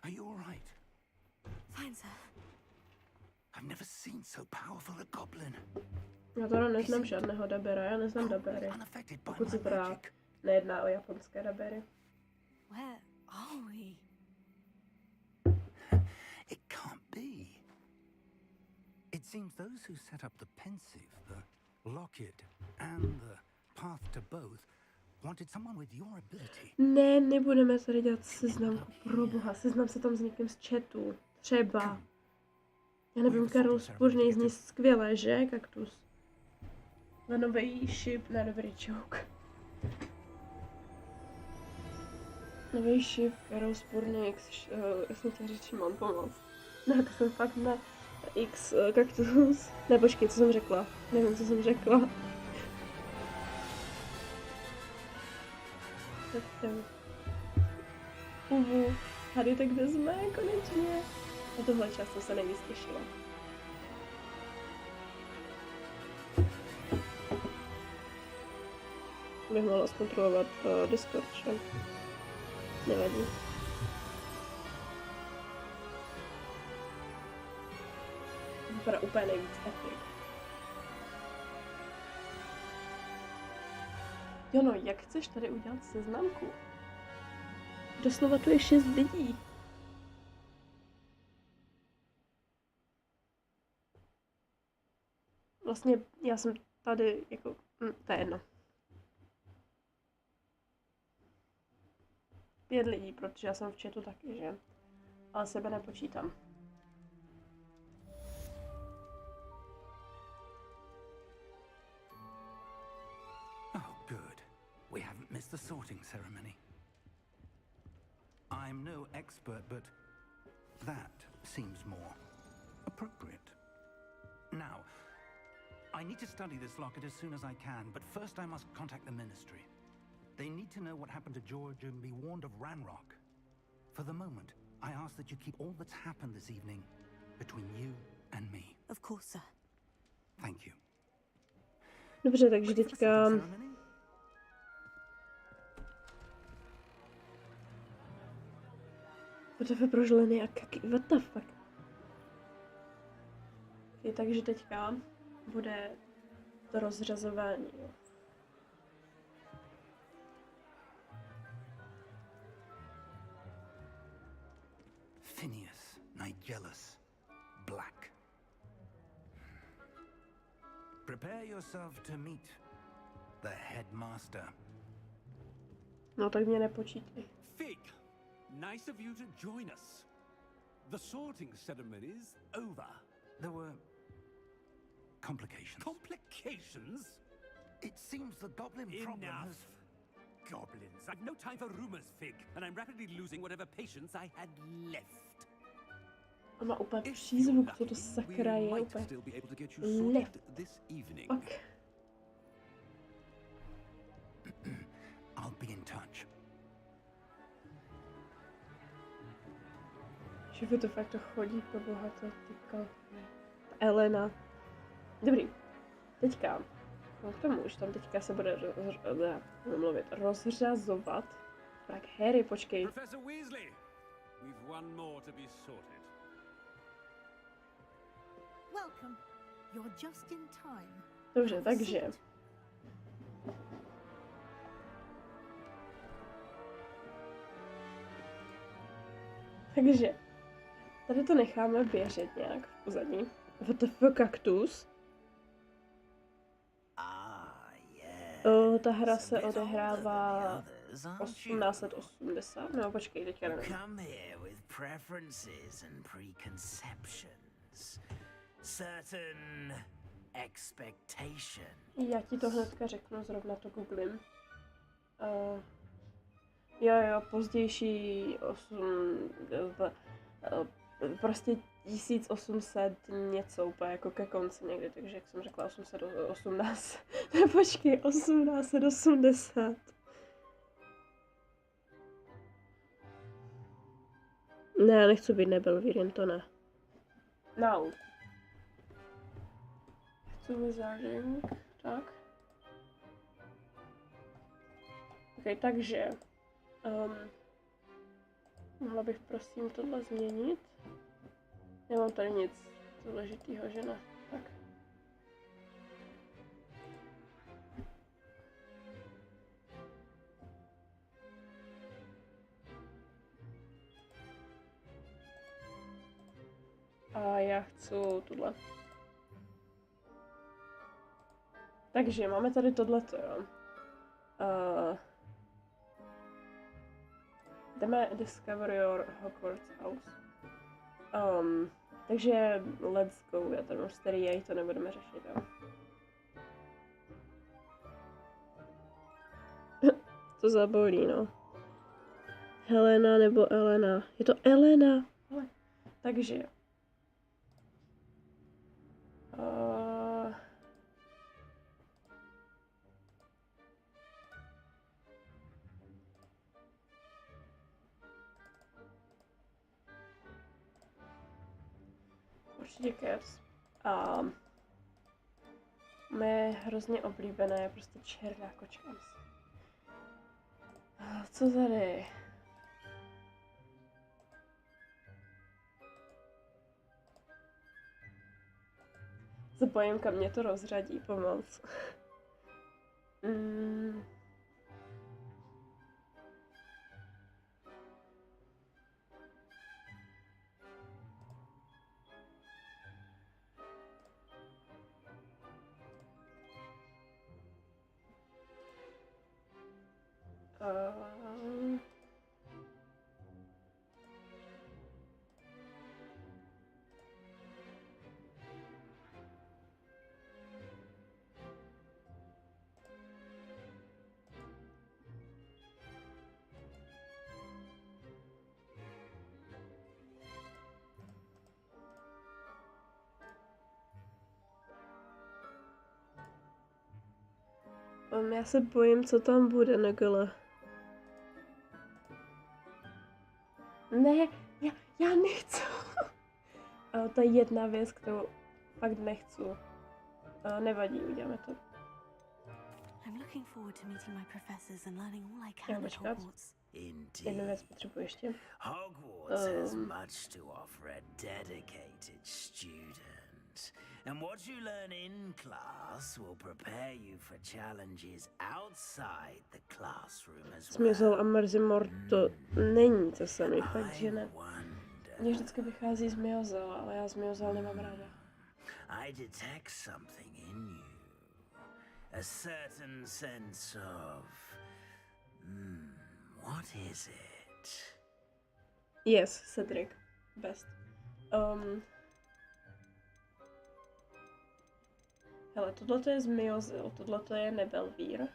S4: Are you all right?
S3: Fine, sir.
S4: I've never seen so powerful a goblin.
S1: Já teda neznám žádného dabera, já neznám dabery.
S4: Unaffected by
S1: Pokud se
S4: my
S1: teda
S4: magic.
S1: nejedná o japonské dabery.
S3: Where are we?
S4: It can't be. It seems those who set up the pensive, the locket, and the path to both wanted someone with your ability.
S1: Ne, nebudeme tady dělat seznamku, pro boha, seznam se tam s někým z chatu. Třeba. Já nevím, Karol Spurný zní skvěle, že, kaktus? Na nový šip, na dobrý joke. Nový šip, Karol Spurný, já jsem chtěla říct Šimon, pomoc. Ne, to jsem fakt na X kaktus. Ne, počkej, co jsem řekla? Nevím, co jsem řekla. Tak jdem. Harry tak vezme, konečně. Na tohle čas jsem se nejvíc těšila. Bych mohla zkontrolovat Discord, že? Nevadí. Vypadá úplně nejvíc epic. Jo no, jak chceš tady udělat seznamku? Doslova tu je 6 lidí. Vlastně já jsem tady jako, to je jedno. 5 lidí, protože já jsem v chatu taky, že? Ale sebe nepočítám.
S4: Oh, good. We haven't missed the sorting ceremony. I'm no expert, but that seems more appropriate. Now, I need to study this locket as soon as I can, but first I must contact the ministry. They need to know what happened to George and be warned of Ranrock. For the moment, I ask that you keep all that's happened this evening between you and me.
S3: Of course, sir.
S4: Thank you.
S1: Dobře, takže
S4: Ready for the
S1: teďka...
S4: sorting ceremony?
S1: WTF prožlený a kaky, what the fuck? Okay, takže teďka bude to rozřazování, jo.
S4: Phineas, Nigellus, Black. Prepare yourself to meet the headmaster.
S1: No tak mě nepočítej.
S8: Fig, nice of you to join us. The sorting ceremony's over.
S4: There were complications.
S8: Complications?
S4: It seems the goblin problem
S8: Enough.
S4: has...
S8: Goblins. I've no time for rumors, Fig, and I'm rapidly losing whatever patience I had left.
S1: On má úplně
S8: If
S1: přízvuk,
S8: you're
S1: co to
S8: lucky,
S1: sakra
S8: we
S1: je,
S8: might
S1: úplně
S8: still be able to get you sorted
S1: left.
S8: this evening.
S1: Fuck.
S4: I'll be in touch.
S1: Že to fakt to chodí po boha, to týka Elena. Dobrý, teďka, no k tomu už tam teďka se bude rozřazovat. Tak Harry, počkej.
S8: Professor Weasley, we've one more to be sorted.
S9: Welcome. You're just in time.
S1: Dobře, takže. Takže. Tady to necháme běžet nějak v pozadí. WTF kaktus. Ta hra se odehrává 1880. No počkej, teďka nevím.
S10: Come here with preferences and preconceptions. Certain expectation.
S1: Já ti to hnedka řeknu, zrovna to googlím. Jo, pozdější prostě 1800 něco úplně jako ke konci někdy, takže jak jsem řekla 818, ne počkej, 1880. Ne, já nechci být nebelvír, jen to ne. No. Chci wizarding, tak. Ok, takže. Mohla bych prosím tohle změnit? Nemám tady nic důležitýho, že ne? Tak. A já chci tohle. Takže máme tady tohleto, jo. Jdeme discover your Hogwarts house. Takže let's go, já tady mám starý jej, to nebudeme řešit, jo. To zabolí, no. Helena nebo Elena. Je to Elena. Takže. Určitě Cats. A mé hrozně oblíbené je prostě černá kočka. Co tady? Se bojím, kam mě to rozřadí pomoc. Já se bojím, co tam bude, Negele. Ne, já nechci. To je jedna věc, kterou fakt nechci. Nevadí, uděláme to. Já počkat. Jednu věc potřebuji ještě.
S10: Hogwarts has much to offer a dedicated student. And what you learn in class will prepare you for challenges outside the classroom as well.
S1: Smysl a Mrzimor to není to samý, fakt, že ne. Mně vždycky vychází z Miozel, ale já z Miozel nemám ráda.
S10: I detect something in you. A certain sense of... what is it?
S1: Yes, Cedric. Best. Hele, tohleto je z Miozel, tohleto je Nebelvír.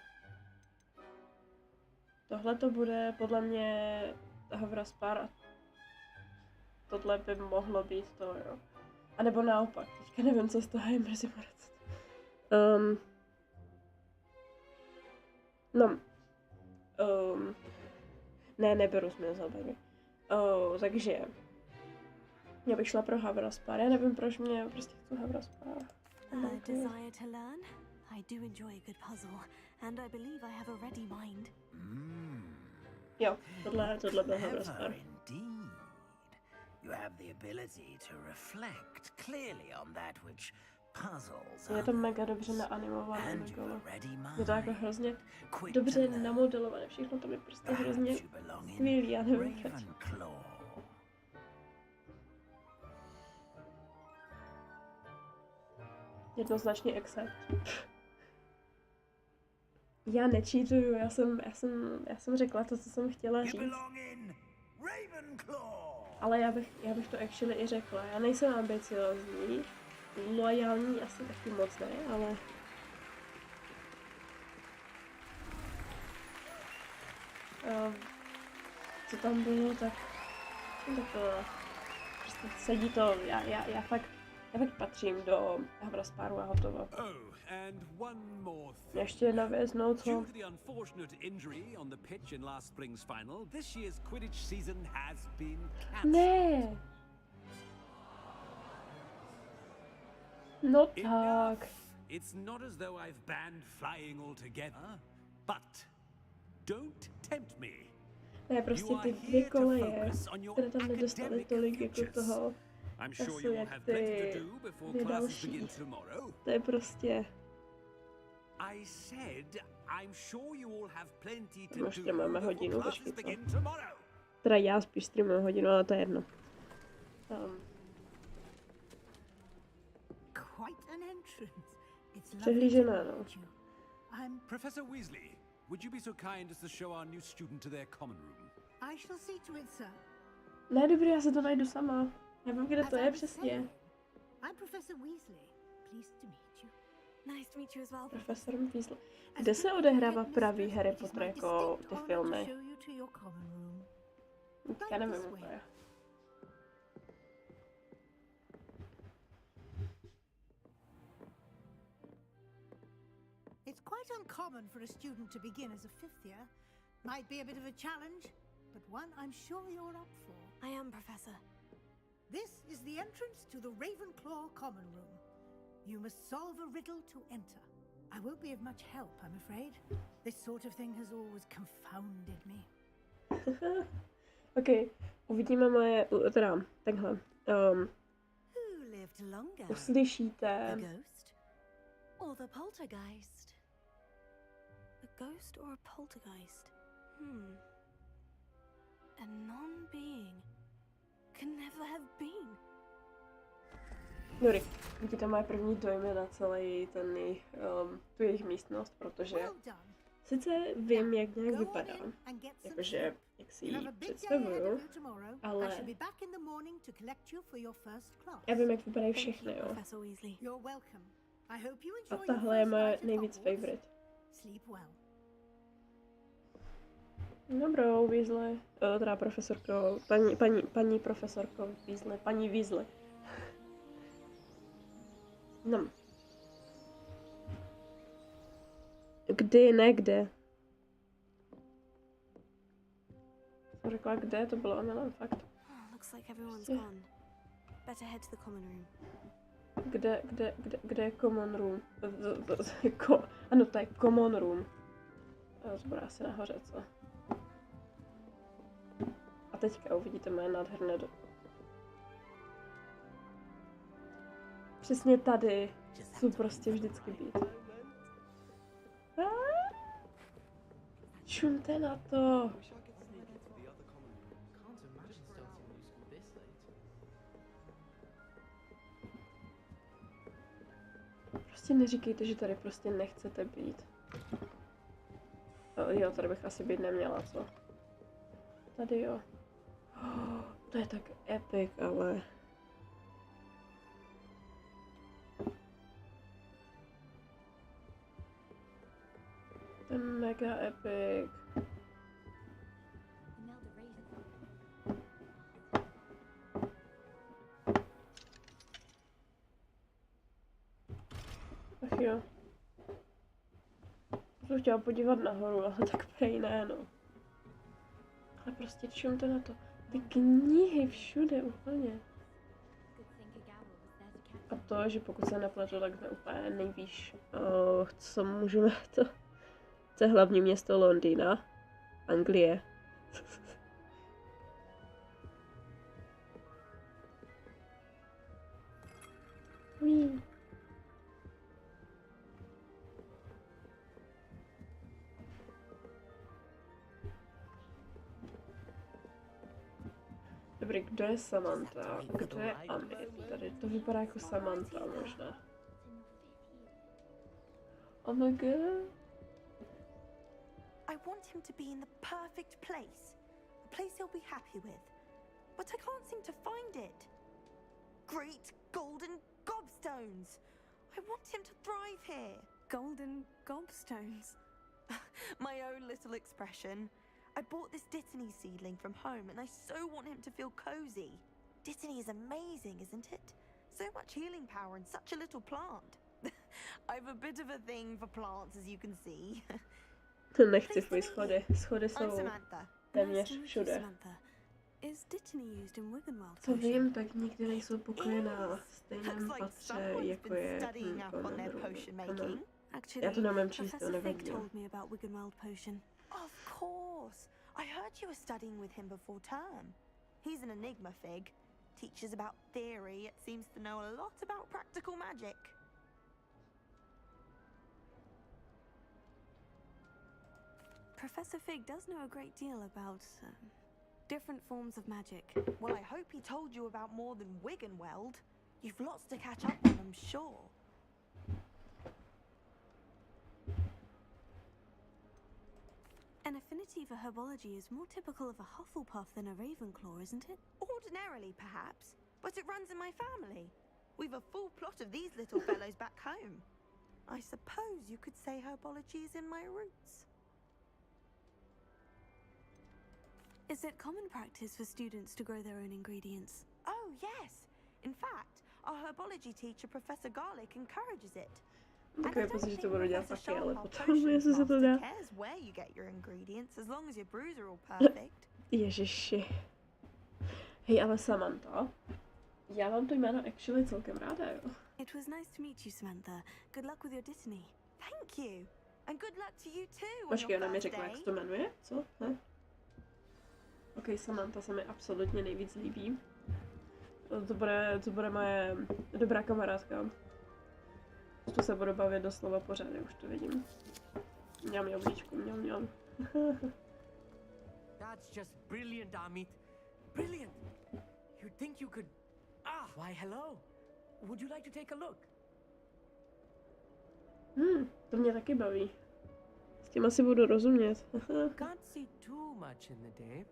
S1: Tohle to bude podle mě Havraspár a tohle by mohlo být to, jo. A nebo naopak, teďka nevím, co z toho je Mrzimorec. Ne, neberu z Miozel, baby. Takže já bych šla pro Havraspár, já nevím, proč mě prostě chci Havraspár.
S3: Desire to learn? I do enjoy a good puzzle, and I believe I have a ready mind.
S1: Jo, tohle byl Havraspár.
S10: You have the ability to reflect clearly on that which puzzles.
S1: Je to mega dobře naanimované, Megalo. Je to jako hrozně dobře namodelované, všechno to je prostě hrozně skvělý, já nevím proč. Jednoznačně accept. Já nečítuju, já jsem řekla to, co jsem chtěla říct. Ale já bych to actually i řekla. Já nejsem ambiciozní, loajální asi taky moc ne, ale... co tam bylo, tak to prostě sedí to, já fakt Já tak patřím do Havraspáru a hotovo.
S8: Oh, and one more thing.
S1: Ještě jedna věc, no co?
S8: Due to the unfortunate injury on the pitch in last spring's final, this year's Quidditch season has been cancelled.
S1: Ne. No tak.
S8: Enough. It's not as though I've banned flying altogether, but don't tempt me.
S1: Ne, prostě ty dvě koleje, které tam nedostali tolik jako toho času, jak ty dvě další. To je prostě... Možná máme hodinu, počkej co. Teda já spíš streamuji hodinu, ale to je jedno. Přehlížená, no.
S8: Professor Weasley, would you be so kind as to show our new student to their common room?
S9: I shall see to it, sir.
S1: Ne, dobrý, já se to najdu sama. Já vím, kde to je přesně.
S9: I'm Professor Weasley. Pleased to meet you.
S3: Nice to meet you as well.
S1: Profesor Weasley. Kde se odehrává pravý Harry Potter jako ty filmy? Já nevím úplně.
S9: It's quite uncommon for a student to begin as a fifth year. Might be a bit of a challenge, but one I'm sure you're up for.
S3: I am, Professor.
S9: This is the entrance to the Ravenclaw common room. You must solve a riddle to enter. I won't be of much help, I'm afraid. This sort of thing has always confounded me.
S1: OK, uvidíme moje, teda, takhle.
S3: Who lived longer?
S1: Uslyšíte.
S3: The ghost or the poltergeist? A ghost or a poltergeist? A non-being can never have been.
S1: Dobrý, vidíte moje první dojmy na celý ten tu jejich místnost, protože sice vím, jak nějak vypadá, jakože jak si ji představuju, ale já vím, jak vypadají všechny, jo. A tahle je moje nejvíc favorite. Dobrou, Weasley. Teda profesorko, paní profesorko Weasley, paní Weasley. No. Kdy, ne kde. Jsem řekla kde, to bylo omylem, fakt. Kde je common room? Ano, to je common room. To bude asi nahoře, co? A teďka uvidíte moje nádherné Přesně tady jsou prostě vždycky být. Čumte na to. Prostě neříkejte, že tady prostě nechcete být. Jo, tady bych asi být neměla, co? Tady jo. To je tak epic, ale... To je mega epic. Ach jo. Jsem chtěla podívat nahoru, ale tak prej ne, no. Ale prostě čumte na to. Ty knihy všude úplně. A to, že pokud se nepletu, tak jsme úplně nejvíš, co můžeme to. To je hlavní město Londýna, Anglie. Dobrý, kdo je Samantha? Kdo je Amit? Tady to vypadá jako Samantha možná. Oh my god.
S11: I want him to be in the perfect place. A place he'll be happy with. But I can't seem to find it. Great golden gobstones! I want him to thrive here.
S3: Golden gobstones?
S11: My own little expression. I bought this Dittany seedling from home and I so want him to feel cozy. Dittany is amazing, isn't it? So much healing power in such a little plant. I've a bit of a thing for plants, as you can see.
S1: Nechci fuj schody. Schody
S11: I'm
S1: jsou
S11: Samantha.
S1: téměř všude.
S3: Samantha. Is Dittany used in Wiggenweld
S1: Co
S3: potion?
S1: vím, tak nikdy nejsou pokoje na stejném
S11: Looks like
S1: patře,
S11: someone's
S1: jako
S11: been
S1: je
S11: studying up on their potion making.
S1: Já to nemám číst, to
S3: Professor Fig
S1: nevadí.
S3: told me about Wiggenweld potion.
S11: Of course. I heard you were studying with him before term. He's an enigma, Fig. Teaches about theory, yet seems to know a lot about practical magic.
S3: Professor Fig does know a great deal about different forms of magic.
S11: Well, I hope he told you about more than Wiggenweld. You've lots to catch up on, I'm sure.
S3: An affinity for herbology is more typical of a Hufflepuff than a Ravenclaw, isn't it?
S11: Ordinarily, perhaps, but it runs in my family. We've a full plot of these little fellows back home. I suppose you could say herbology is in my roots.
S3: Is it common practice for students to grow their own ingredients?
S11: Oh, yes. In fact, our herbology teacher, Professor Garlick, encourages it.
S1: Takové pocit, že to budu dělat taky, ale potom,
S11: Potion
S1: jestli se to dá.
S11: master cares where you get your ingredients, as long as your brews are all perfect.
S1: Ježiši. Hej, ale Samantha, já mám to jméno actually celkem ráda, jo.
S3: It was nice to meet you, Samantha. Good luck with your Dittany.
S11: Thank you. And good luck to you too.
S1: Počkej, ona mi řekla, jak se to jmenuje? Co? Ne? Ok, Samantha se mi absolutně nejvíc líbí. To bude moje dobrá kamarádka. Tu se budu bavit doslova pořád, už to vidím. Mňam, jablíčko, mňam.
S12: That's just brilliant, Amit. Brilliant! You'd think you could... why hello. Would you like to take a look?
S1: To mě taky baví. S tím asi budu rozumět.
S12: Can't see too much in the day.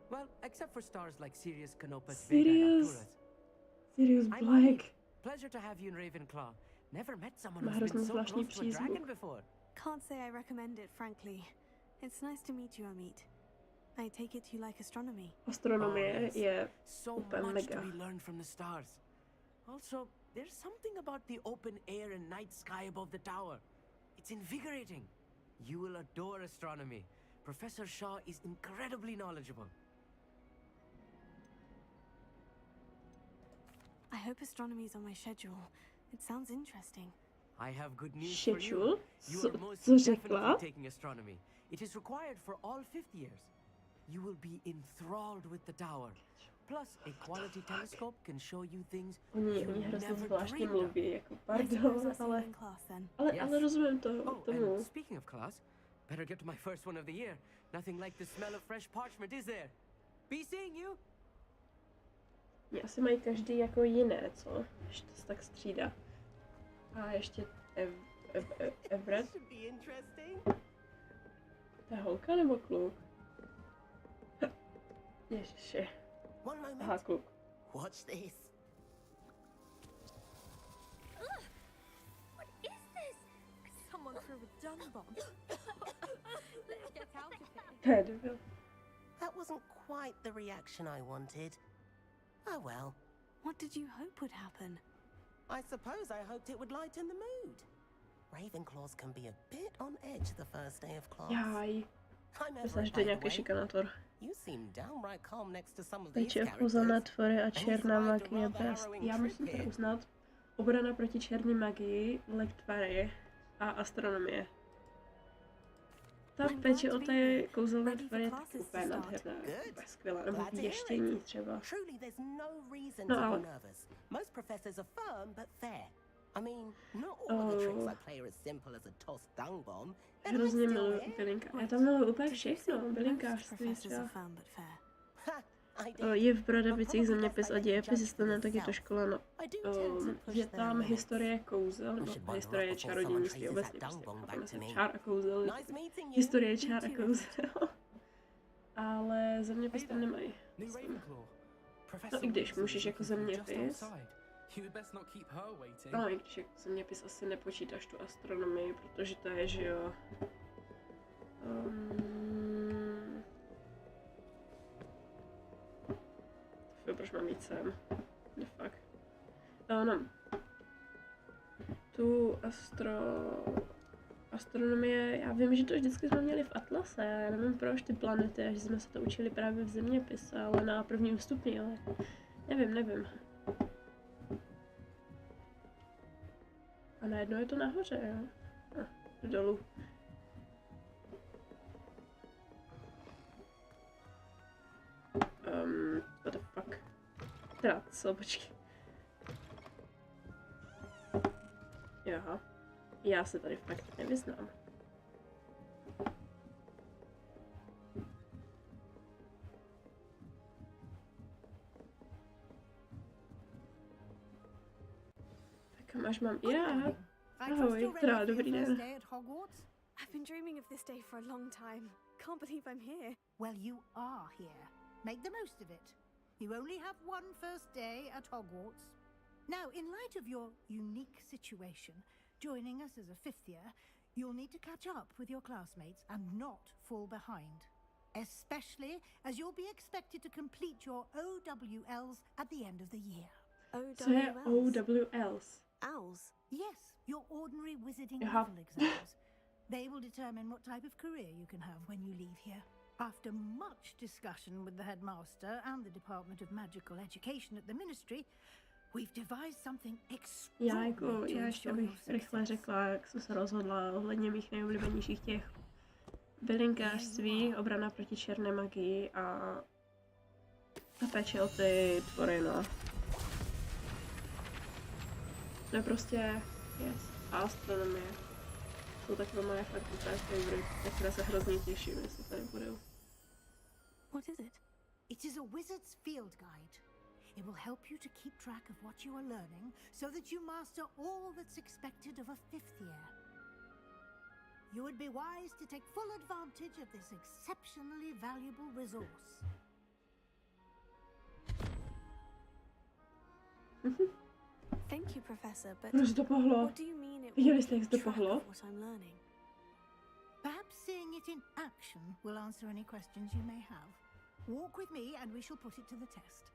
S12: Well, except for stars like Sirius, Canopus,
S1: Sirius Black.
S12: Pleasure to have you in Ravenclaw. Never met someone
S1: Má
S12: who's
S1: hrozně
S12: been so
S1: zvláštní
S12: close to a dragon
S1: přízvuk.
S12: before.
S3: Can't say I recommend it, frankly. It's nice to meet you, Amit. I take it you like astronomy.
S1: Astronomie je
S12: So
S1: úplně
S12: much
S1: mega.
S12: to be learned from the stars. Also, there's something about the open air and night sky above the tower. It's invigorating. You will adore astronomy. Professor Shaw is incredibly knowledgeable.
S3: I hope astronomy's on my schedule. It sounds interesting.
S12: I have good news
S1: Schedule?
S12: for you. You are most
S1: Co
S12: definitely
S1: řekla?
S12: taking astronomy. It is required for all fifth years. You will be enthralled with the tower. Plus, a quality telescope can show you things
S1: Oni
S12: you
S1: hrozně
S12: never
S1: zvláštně
S12: dreamed of.
S1: mluví, jako
S3: I
S1: pardon,
S3: suppose I'll see you
S1: ale...
S3: in class then.
S1: Ale rozumím
S12: Oh,
S1: tomu.
S12: and speaking of class, better get to my first one of the year. Nothing like the smell of fresh parchment, is there? Be seeing you.
S1: Mě asi mají každý jako jiné, co? Ještě to se tak střídá. A ještě Everett. To je holka nebo kluk? Ježiši. Aha, kluk.
S13: Watch this.
S3: What is this? Someone threw a dung bomb. Let's get out of here.
S1: To je debil.
S13: That wasn't quite the reaction I wanted. Oh well.
S3: What did you hope would happen?
S13: I suppose I hoped it would lighten the mood. Ravenclaws can be a bit on edge the first day of class.
S1: Jaj.
S13: I'm
S1: Myslím, že
S13: Everett,
S1: to je
S13: by the
S1: nějaký
S13: way.
S1: šikanátor.
S13: You seem downright calm next to some of these
S1: Peče,
S13: characters.
S1: uznaná tvory a
S13: And
S1: černá
S13: you survived a
S1: magie
S13: rather
S1: best.
S13: harrowing
S1: Já
S13: trip
S1: musím to
S13: here.
S1: uznat. Obrana proti černé magii, lektvary a astronomie. Ta péče o té kouzelné tvory je taky úplně nádherná, úplně skvělá, nebo věštění třeba.
S13: Truly, there's no reason
S1: No,
S13: to
S1: ale...
S13: be nervous. Most professors are firm but fair. I mean, not all of the tricks I play are as simple as a tossed dung bomb. And I'm
S1: Hrozně
S13: still
S1: miluji
S13: here.
S1: bylinka. Já tam miluji úplně všechno, bylinkářství třeba. Je v Brodavicích zeměpis a dějepis, jestli ne, tak je to škola, no. Je tam historie kouzel, no, historie čarodějnictví obecně, prostě chápeme se, čár a kouzel, historie čár a kouzel. Ale zeměpis tam nemají. No i když, můžeš jako zeměpis. No i když jako zeměpis asi nepočítáš tu astronomii, protože to je, že jo. Proč mám jít sem? The fuck. No. Tu astronomie, já vím, že to vždycky jsme měli v atlase, já nevím proč ty planety, že jsme se to učili právě v zeměpise, ale na prvním stupni, ale nevím. A najednou je to nahoře, jo? Dolů. What the fuck? Teda, co, počkej. Jaha. Já se tady fakt nevyznám. Tak kam až mám? Já. Ahoj, teda, dobrý den.
S3: I've been dreaming of this day for a long time. Can't believe I'm here.
S9: Well, you are here. Make the most of it. You only have one first day at Hogwarts. Now, in light of your unique situation, joining us as a fifth year, you'll need to catch up with your classmates and not fall behind. Especially as you'll be expected to complete your OWLs at the end of the year.
S1: Co je OWLs?
S3: Owls?
S9: Yes, your ordinary wizarding level exams. They will determine what type of career you can have when you leave here. After much discussion with the headmaster and the Department of Magical Education at the Ministry, we've devised something extraordinary.
S1: Já ještě bych rychle řekla, jak jsem se rozhodla ohledně mých nejoblíbenějších těch bylinkářství, obrana proti černé magii a péče o ty tvory, no. To je prostě, a astronomie. Jsou takové moje fakt úplně favorite, na které se hrozně těším, jestli tady budou.
S3: What is it?
S9: It is a wizard's field guide. It will help you to keep track of what you are learning so that you master all that's expected of a fifth year. You would be wise to take full advantage of this exceptionally valuable resource.
S3: Thank you, Professor, but
S1: what
S3: do you mean it
S1: will
S3: keep
S1: keep track
S3: of what I'm learning?
S9: Perhaps seeing it in action will answer any questions you may have. Walk with me and we shall put it to the test.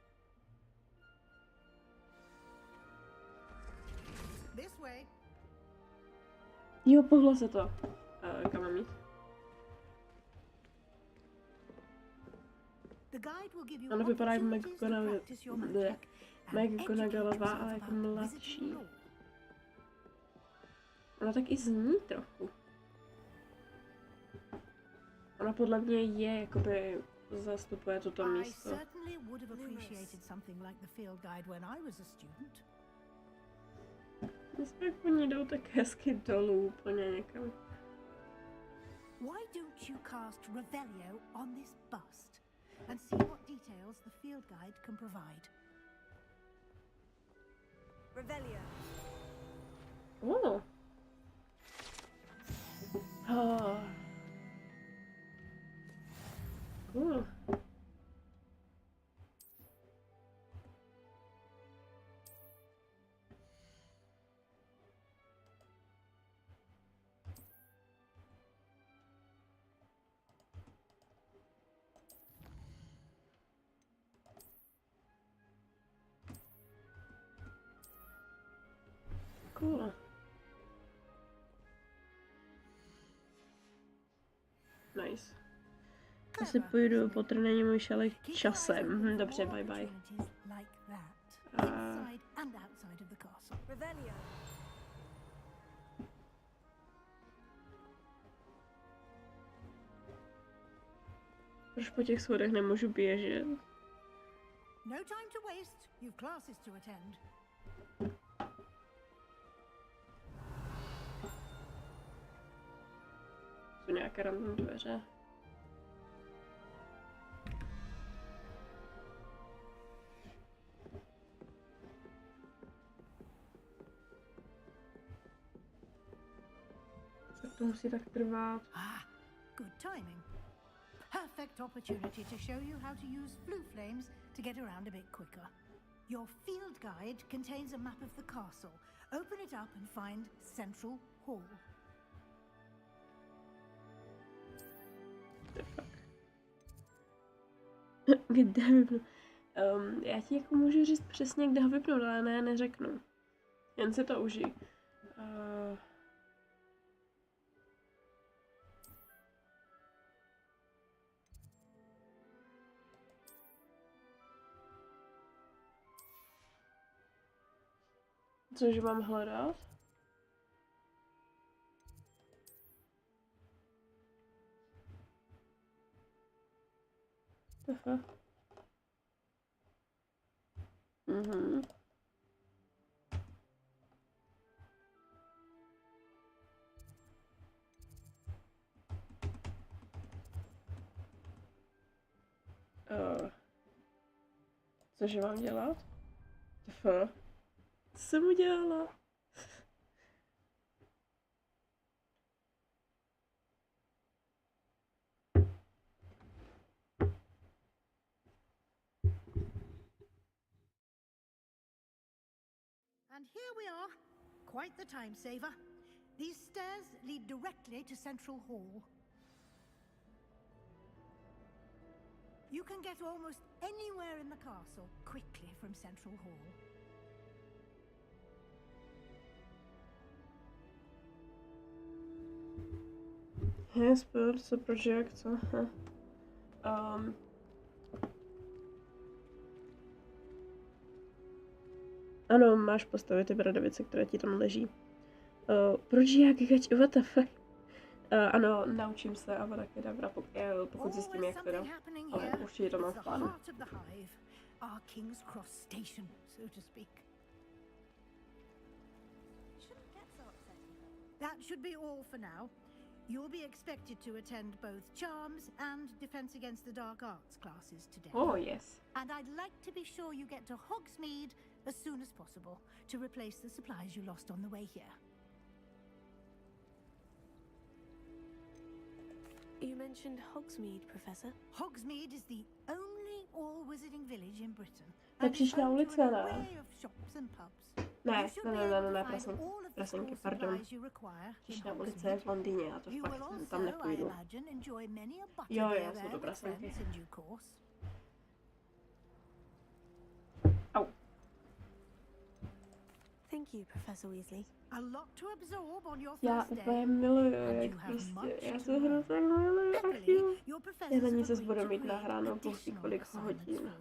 S9: This way.
S1: Jo, pohlo se to. Kam mám jít? Ono vypadá jako McGonagallová, ale jako mladší. Ona tak i zní trochu. Ona podle mě je, jakoby, zastupuje toto místo. My jsme po ní jdou tak hezky dolů, úplně někam.
S9: Why don't you cast Revelio on this bust and see what details the field guide can provide?
S3: Revelio.
S1: Oh. Oh. Cool. Cool. Nice. Asi půjdu, Potter není můj šalek časem. Dobře, bye bye. Proč po těch schodech nemůžu běžet?
S9: No time to waste. You've classes to attend.
S1: Jsou nějaké random dveře. To musí tak trvat.
S9: Good timing. Perfect opportunity to show you how to use blue flames to get around a bit quicker. Your field guide contains a map of the castle. Open it up and find Central Hall.
S1: Kde vypnu? Já ti jako můžu říct přesně, kde ho vypnout, ale ne, neřeknu. Jen si to užij. Cože mám hledat? Aha. Mhm. Cože mám dělat? Co jsem udělala?
S9: And here we are. Quite the time saver. These stairs lead directly to Central Hall. You can get almost anywhere in the castle quickly from Central Hall.
S1: Spojil se projekce. Ano, máš postavit ty bradavice, které ti tam leží. Proč jak gač, what the fuck? Ano, naučím se a taky dobra, pokud zjistím, jak to dá. Ale určitě to mám v plánu.
S9: That should be all for now. You'll be expected to attend both Charms and Defense Against the Dark Arts classes today.
S1: Oh, yes.
S9: And I'd like to be sure you get to Hogsmeade as soon as possible to replace the supplies you lost on the way here.
S3: You mentioned Hogsmeade, Professor.
S9: Hogsmeade is the only all-wizarding village in Britain.
S1: Nepříčná ulice, ne? Ne, prasenky, pardon. Příčná ulice je v Londýně, já to fakt tam nepůjdu. Jo, jsou to prasenky. Au.
S3: Thank you, Professor Weasley.
S9: A lot to absorb on your
S1: Já
S9: first day.
S1: úplně miluju, jak prostě, já se hru tak miluju, ach jo. Já na ní zase budu mít nahráno kolik hodin.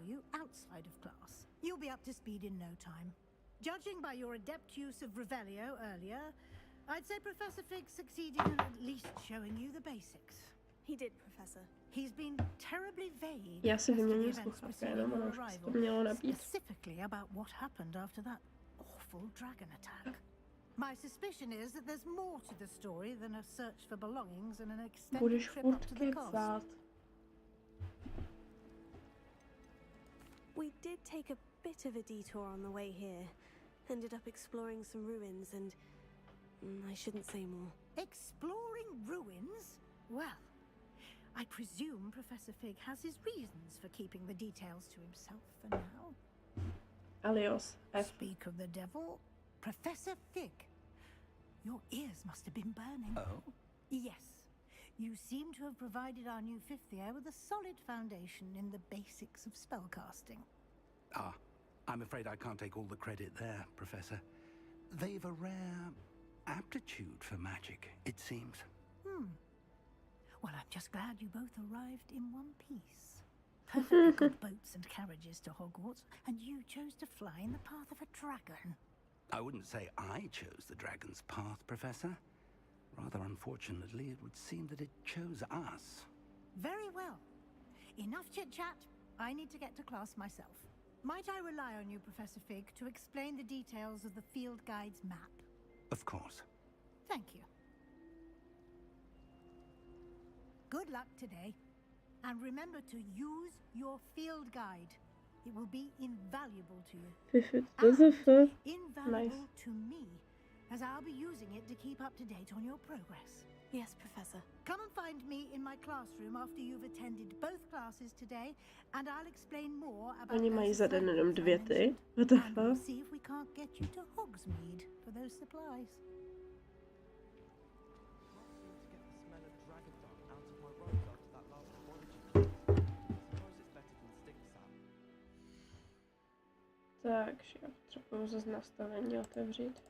S9: You'll be up to speed in no time. Judging by your adept use of Revelio earlier, I'd say Professor Fig succeeded in at least showing you the basics.
S3: He did, Professor.
S9: He's been terribly vague.
S1: Já si vyměním sluchátka, jenom ono už to mělo nabít.
S9: Specifically about what happened after that awful dragon attack. My suspicion is that there's more to the story than a search for belongings and an extended trip up to the castle.
S3: We did take a bit of a detour on the way here. Ended up exploring some ruins and... I shouldn't say more.
S9: Exploring ruins? Well, I presume Professor Fig has his reasons for keeping the details to himself for now.
S1: Alios.
S9: Speak of the devil, Professor Fig. Your ears must have been burning.
S4: Oh?
S9: Yes. You seem to have provided our new fifth year with a solid foundation in the basics of spellcasting.
S4: Ah, I'm afraid I can't take all the credit there, Professor. They've a rare aptitude for magic, it seems.
S9: Well, I'm just glad you both arrived in one piece. Perfectly good boats and carriages to Hogwarts, and you chose to fly in the path of a dragon.
S4: I wouldn't say I chose the dragon's path, Professor. Rather unfortunately, it would seem that it chose us.
S9: Very well. Enough chit-chat. I need to get to class myself. Might I rely on you, Professor Fig, to explain the details of the field guide's map?
S4: Of course.
S9: Thank you. Good luck today. And remember to use your field guide. It will be invaluable to you. Invaluable to me, as I'll be using it to keep up to date on your progress.
S3: Yes, Professor.
S9: Come and find me in my classroom after you've attended both classes today, and I'll explain more about
S1: Oni mají za den jenom 2 ty. What the fuck?
S9: We'll see if we can't get you to Hogsmeade for those supplies.
S1: Takže Potřebuji zase nastavení otevřít.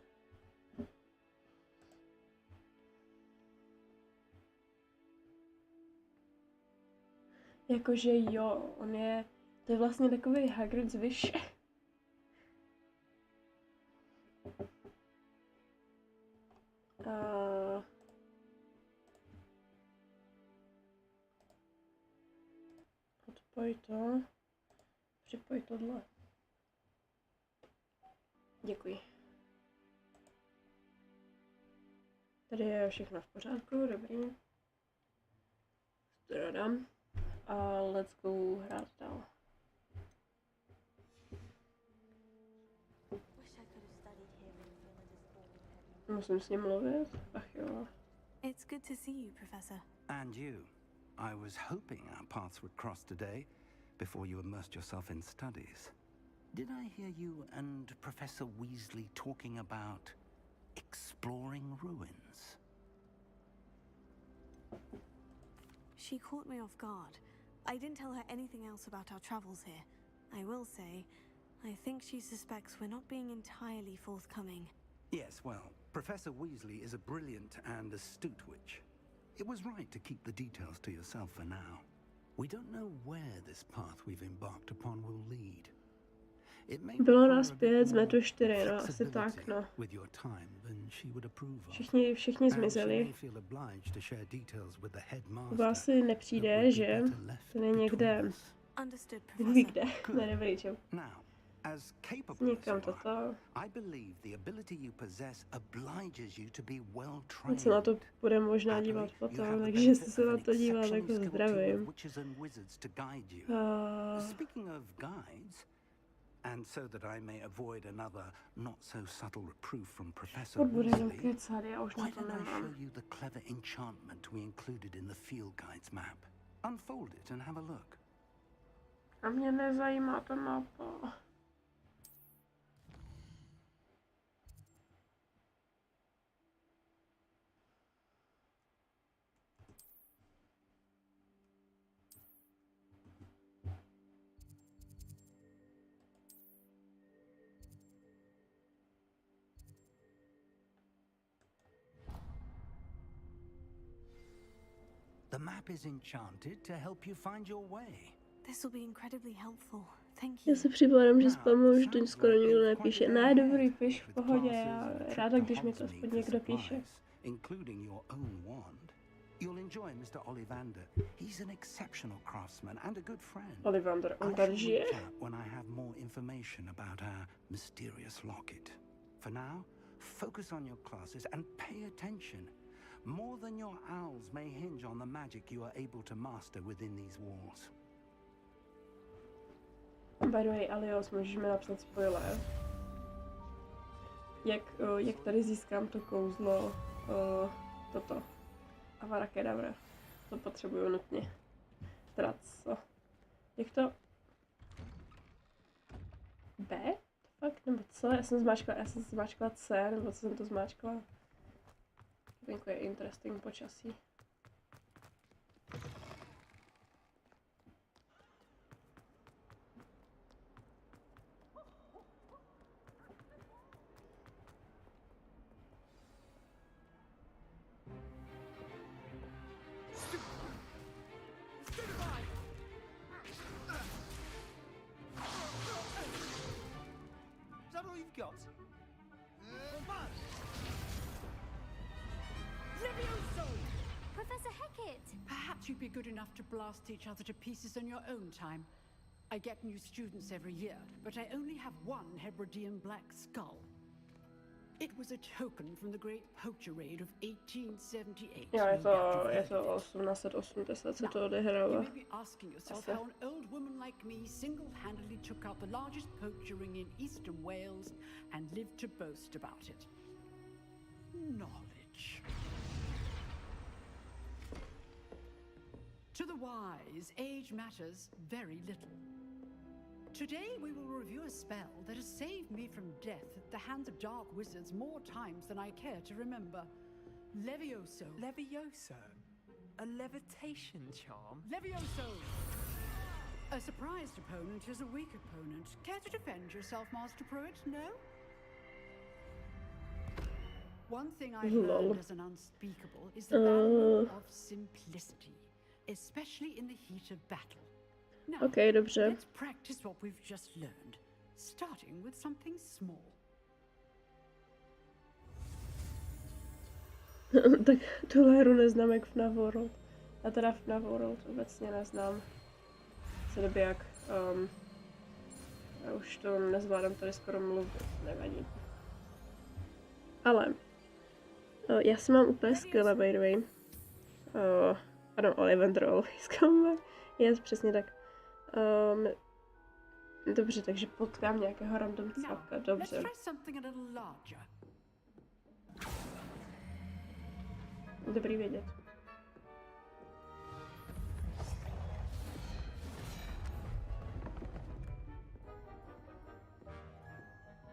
S1: Jakože jo, on je, to je vlastně takový Hagrid z Vyše. Odpoj to, připoj tohle. Děkuji. Tady je všechno v pořádku, dobrý. To dám. A let's go hrát dál. Musím s ním mluvit? Ach jo.
S3: It's good to see you, Professor.
S4: And you. I was hoping our paths would cross today, before you immersed yourself in studies. Did I hear you and Professor Weasley talking about exploring ruins?
S3: She caught me off guard. I didn't tell her anything else about our travels here. I will say, I think she suspects we're not being entirely forthcoming.
S4: Yes, well, Professor Weasley is a brilliant and astute witch. It was right to keep the details to yourself for now. We don't know where this path we've embarked upon will lead.
S1: Bylo nás 5, jsme tu 4, no, asi tak, no. Všichni zmizeli. Vás si nepřijde, že ten je někde, ví kde, nedebrý, čem. Někam toto. On se na to bude možná dívat potom, takže jestli se na to dívá, tak ho zdravím.
S4: And so that I may avoid another not so subtle reproof from Professor Weasley, why don't I show you the clever enchantment we included in the field guide's map? Unfold it and have a look.
S1: A mě nezajímá ta mapa.
S4: The map is enchanted to help you find your way.
S3: This will be incredibly helpful. Thank you.
S1: Já se připadám, že spamu už to skoro nikdo nepíše. Ne, dobrý, piš v pohodě. Já ráda, když mi to aspoň někdo píše.
S4: Including your own wand. You'll enjoy Mr. Ollivander. He's an exceptional craftsman and a good friend.
S1: Ollivander, on tady žije.
S4: When I have more information about our mysterious locket. For now, focus on your classes and pay attention. More than your owls may hinge on the magic you are able to master within these walls.
S1: By the way, Alios, můžeš mi napsat spoiler. Jak tady získám to kouzlo, toto. Avada Kedavra. To potřebuju nutně. Traco. Jak to? B? Fakt? Nebo co? Já jsem zmáčkala C, nebo co jsem to zmáčkala? Venku je interesting počasí.
S14: You'd be good enough to blast each other to pieces on your own time. I get new students every year, but I only have one Hebridean black skull. It was a token from the Great Poacher Raid of 1878.
S1: Jo, je to 1880 se to odehrává.
S14: You may be asking yourself how an old woman like me single-handedly took out the largest poacher ring in eastern Wales and lived to boast about it. Knowledge. To the wise, age matters very little. Today we will review a spell that has saved me from death at the hands of dark wizards more times than I care to remember. Levioso.
S15: Levioso? A levitation charm?
S14: Levioso! A surprised opponent is a weak opponent. Care to defend yourself, Master Pruitt? No? One thing I've learned as an unspeakable is the value of simplicity, especially in the heat of battle. Now,
S1: okay, dobře.
S14: Let's practice what we've just learned, starting with something small.
S1: Tak tuhle hru neznám jak v World. A teda v World obecně neznám. Se době jak... já už to nezvládám tady skoro mluvit, nevadí. Ale... já si mám úplně skvěle, by the way. Ano, all event always come back. Yes, přesně tak. Dobře, takže potkám nějakého random cvapka, dobře. Dobrý vědět.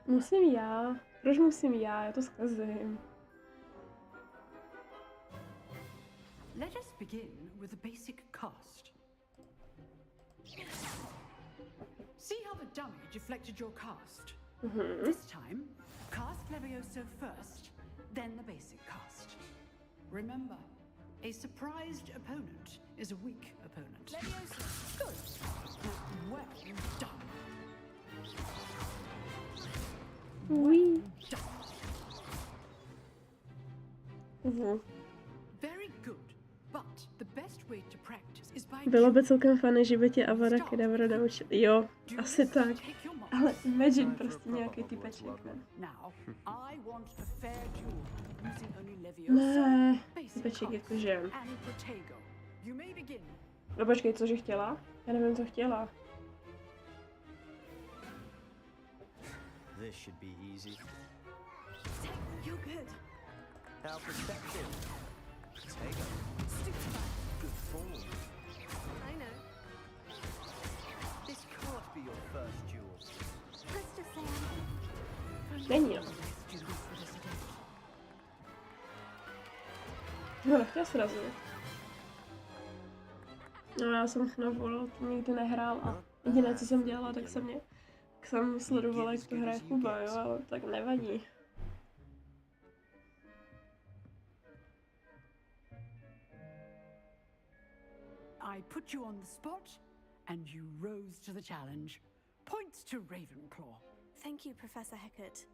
S1: Musím já? Proč musím já? Já to zkazím.
S14: Let us begin with the basic cast. See how the dummy deflected your cast? This time, cast Levioso first, then the basic cast. Remember, a surprised opponent is a weak opponent. Levioso, good. Well done.
S1: Oui.
S14: Very good. But the best way to practice is by...
S1: Bylo by celkem fajn, že by tě Avada Kedavra naučil. Jo, asi tak. Ale imagine prostě nějaký typeček, ne? Ne, typeček jakože... No počkej, cože chtěla? Já nevím, co chtěla.
S15: This should be easy.
S3: You're good.
S15: Our perspective. Tego. Good form.
S3: I know.
S15: This can't be your first duel.
S3: Let's just say
S1: Není, no. No, nechtěla srazit. No, já jsem na World nikdy nehrál a jediné, co jsem dělala, tak jsem sledovala, jak to hraje Kuba, jo, ale tak nevadí.
S14: I put you on the spot, and you rose to the challenge. Points to Ravenclaw.
S3: Thank you, Professor Hecat.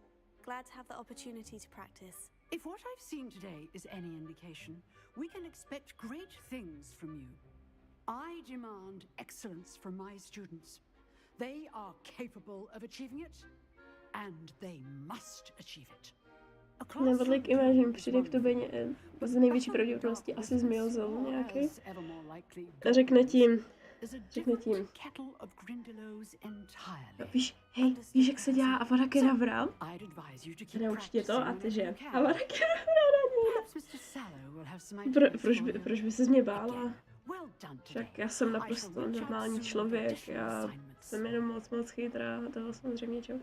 S3: Glad to have the opportunity to practice.
S14: If what I've seen today is any indication, we can expect great things from you. I demand excellence from my students. They are capable of achieving it, and they must achieve it.
S1: Nevodlik Imagine přijde k tobě z největší pravděpodobnosti asi zmizel nějaký. Řekne tím. Víš, jak se dělá Avada Kedavra? Nauč tě to a ty že? Avada Kedavra není. Proč by se mě bála? Však já jsem naprosto normální člověk, já jsem jenom moc chytrá a toho samozřejmě čau.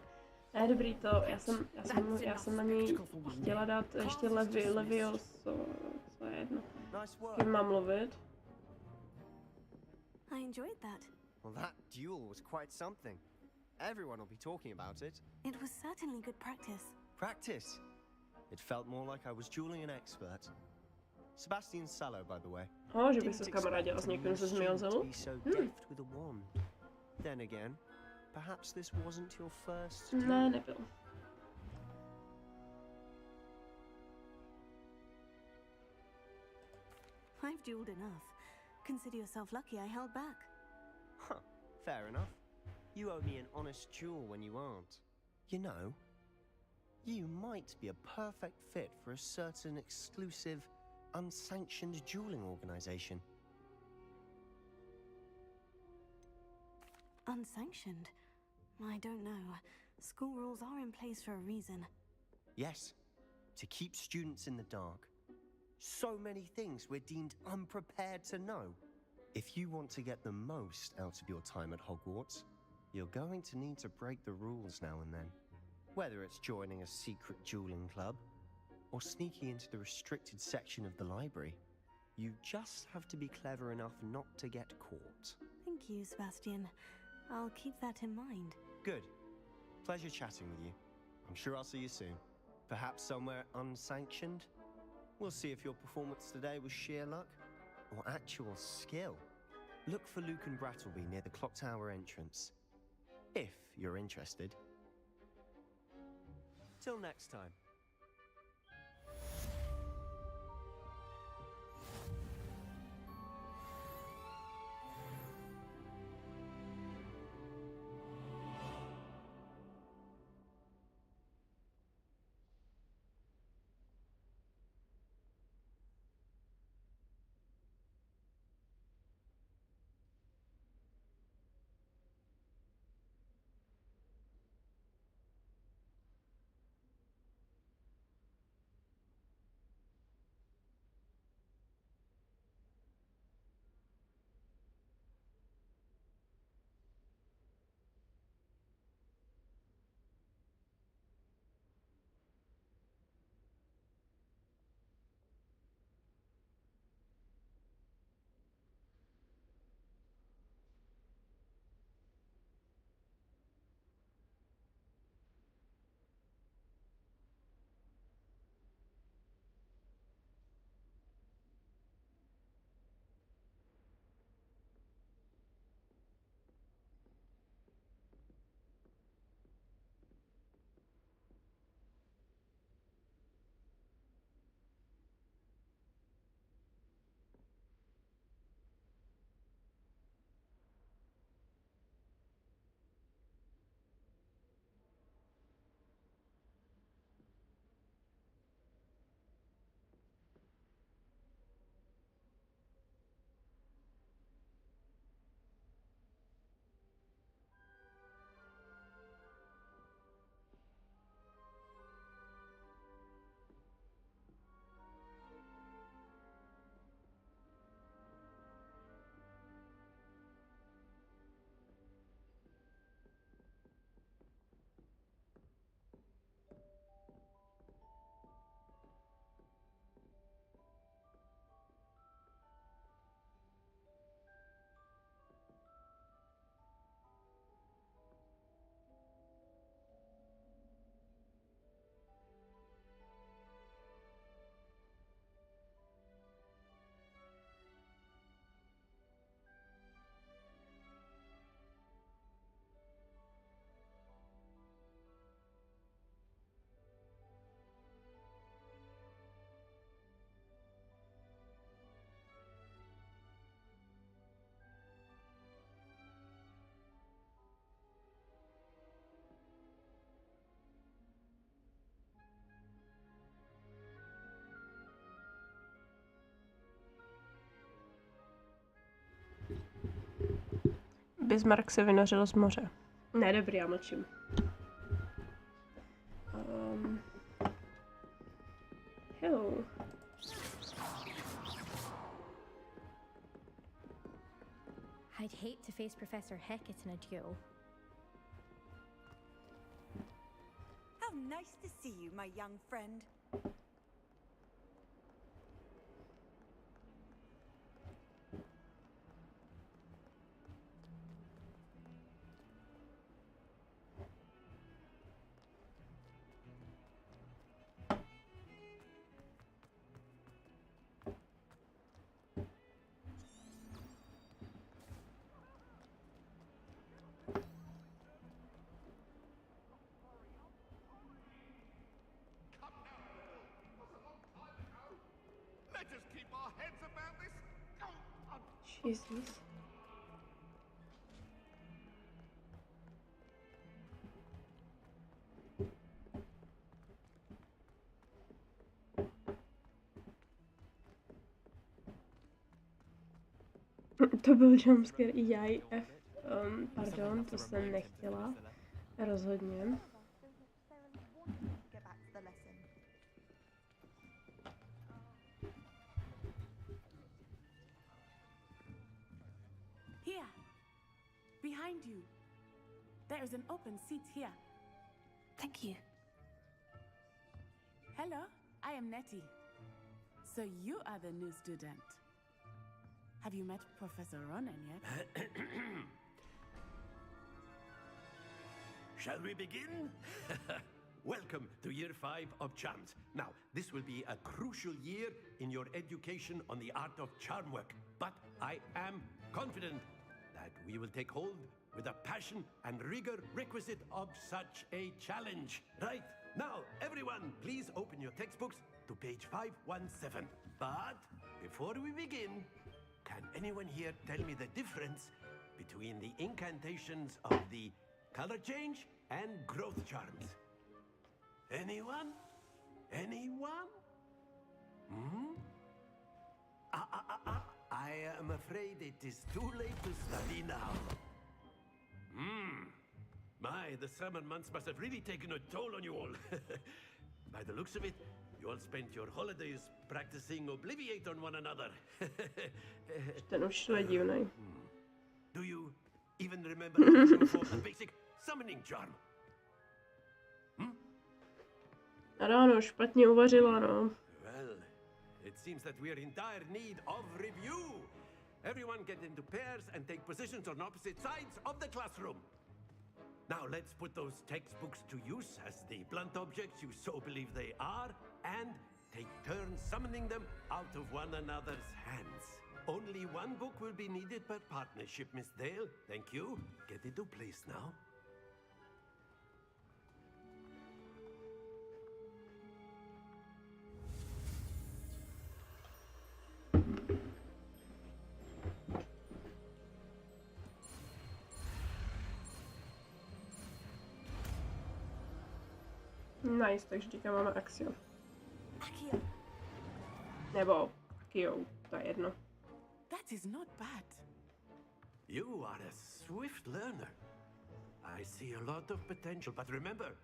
S1: Ne, dobrý, to, já jsem na něj chtěla dát ještě Levioso, co je jedno. Kým mám mluvit?
S3: I enjoyed that.
S15: Well, that duel was quite something. Everyone will be talking about it.
S3: It was certainly good practice.
S15: Practice? It felt more like I was dueling an expert. Sebastian Sallow, by the way.
S1: Že bych se kamarádila s někým ze Zmiozelu?
S15: Then again, perhaps this wasn't your first.
S1: Ne, nebyl.
S3: I've dueled enough. Consider yourself lucky I held back.
S15: Huh, fair enough. You owe me an honest duel when you aren't. You know, you might be a perfect fit for a certain exclusive, unsanctioned dueling organization.
S3: Unsanctioned? I don't know. School rules are in place for a reason.
S15: Yes, to keep students in the dark. So many things we're deemed unprepared to know. If you want to get the most out of your time at Hogwarts, you're going to need to break the rules now and then. Whether it's joining a secret dueling club, or sneaking into the restricted section of the library, you just have to be clever enough not to get caught.
S3: Thank you, Sebastian. I'll keep that in mind.
S15: Good. Pleasure chatting with you. I'm sure I'll see you soon. Perhaps somewhere unsanctioned? We'll see if your performance today was sheer luck or actual skill. Look for Luke and Brattleby near the clock tower entrance. If you're interested. Till next time.
S1: Bismarck se vynořil z moře. Ne, dobrý, já mlčím. Hello.
S16: I'd hate to face Professor Hecat in a duel.
S17: How nice to see you, my young friend.
S6: Let us keep our heads about this.
S1: Jesus. To byl jumpscare i jaj. Pardon, to jsem nechtěla. Rozhodně.
S18: Here, behind you. There is an open seat here.
S3: Thank you.
S18: Hello, I am Nettie. So you are the new student. Have you met Professor Ronen yet?
S19: Shall we begin? Welcome to year 5 of charms. Now, this will be a crucial year in your education on the art of charm work. But I am confident that we will take hold with the passion and rigor requisite of such a challenge. Right, now, everyone, please open your textbooks to page 517. But before we begin, can anyone here tell me the difference between the incantations of the color change and growth charms? Anyone? Anyone? Hmm? I am afraid it is too late to study now. My, the summer months must have really taken a toll on you all. By the looks of it, you all spent your holidays practicing Obliviate on one another.
S1: Ten už je divnej.
S19: Do you even remember how to perform a basic summoning charm?
S1: Ano, špatně uvařila, no.
S19: Well, it seems that we are in dire need of review. Everyone get into pairs and take positions on opposite sides of the classroom. Now let's put those textbooks to use as the blunt objects you so believe they are, and take turns summoning them out of one another's hands. Only one book will be needed per partnership, Miss Dale. Thank you. Get into place now.
S1: Nice, takže teďka máme Axio. Nebo Akio, to je jedno.
S18: That is not bad.
S19: You are a swift learner. I see a lot of potential, but remember,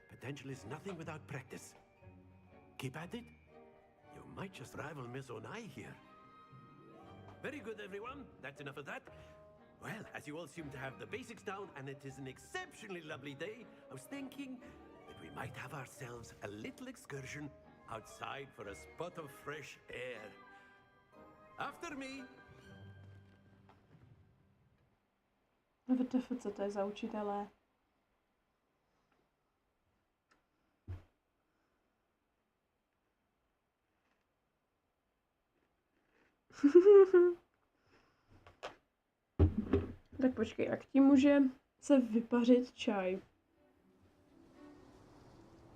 S19: potential is nothing without practice. Keep at it. You might just rival Miss Onai here. Very good, everyone. That's enough of that. Well, as you all seem to have the basics down, and it is an exceptionally lovely day, I was thinking that we might have ourselves a little excursion outside for a spot of fresh air. After me.
S1: VTF, co to je za učitelé? Tak počkej, jak ti může se vypařit čaj?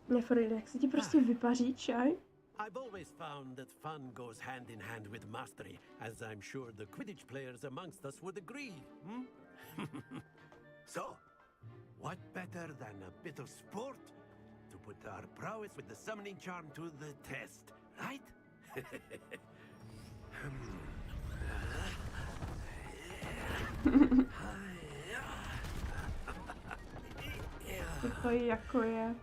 S1: Nefrejde, jak se ti prostě vypaří čaj?
S19: I've always found that fun goes hand in hand with mastery, as I'm sure the Quidditch players amongst us would agree. So, what better than a bit of sport to put our prowess with the summoning charm to the test, right?
S1: To jako je.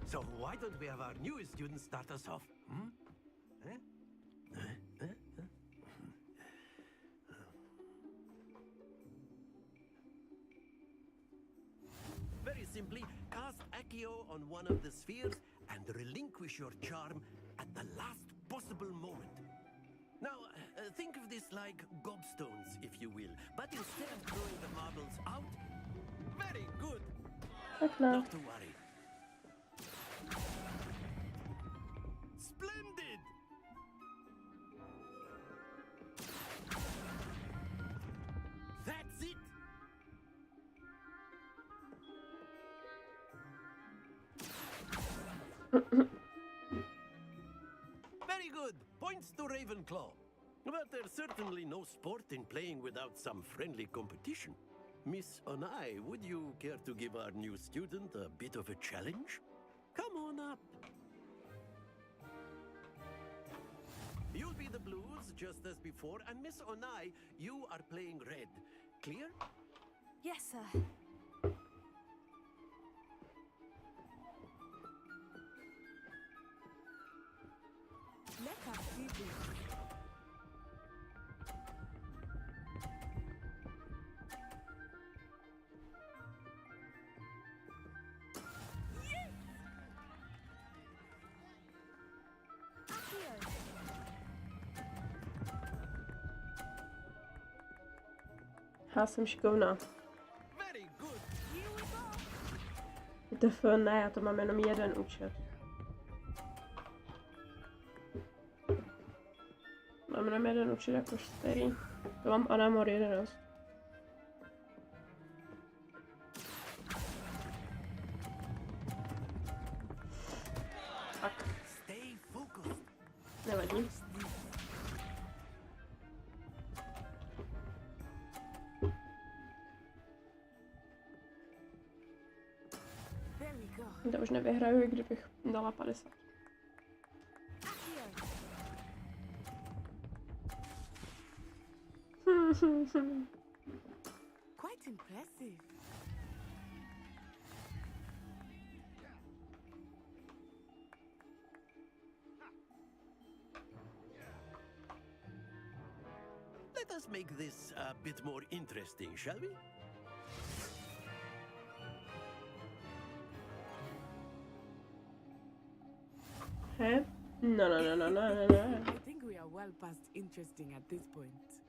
S19: So why don't we have our newest student start us off? Very simply, cast Accio on one of the spheres and relinquish your charm at the last possible moment. Now, think of this like gobstones, if you will, but instead of throwing the marbles out, very good. Not to worry. Splendid! That's it! Very good. Points to Ravenclaw. But there's certainly no sport in playing without some friendly competition. Miss Onai, would you care to give our new student a bit of a challenge? Come on up. You'll be the blues, just as before, and Miss Onai, you are playing red. Clear?
S3: Yes, sir.
S1: Já jsem šikovná. Ne, já to mám jenom jeden účet. Mám jenom jeden účet jako starý. To mám Anamor 11. Tak. Nevadí. To už nevyhraju, i kdybych dala 50.
S18: Quite impressive.
S19: Let us make this a bit more interesting, shall we?
S1: Hey? No.
S18: I think we are well past interesting at this point.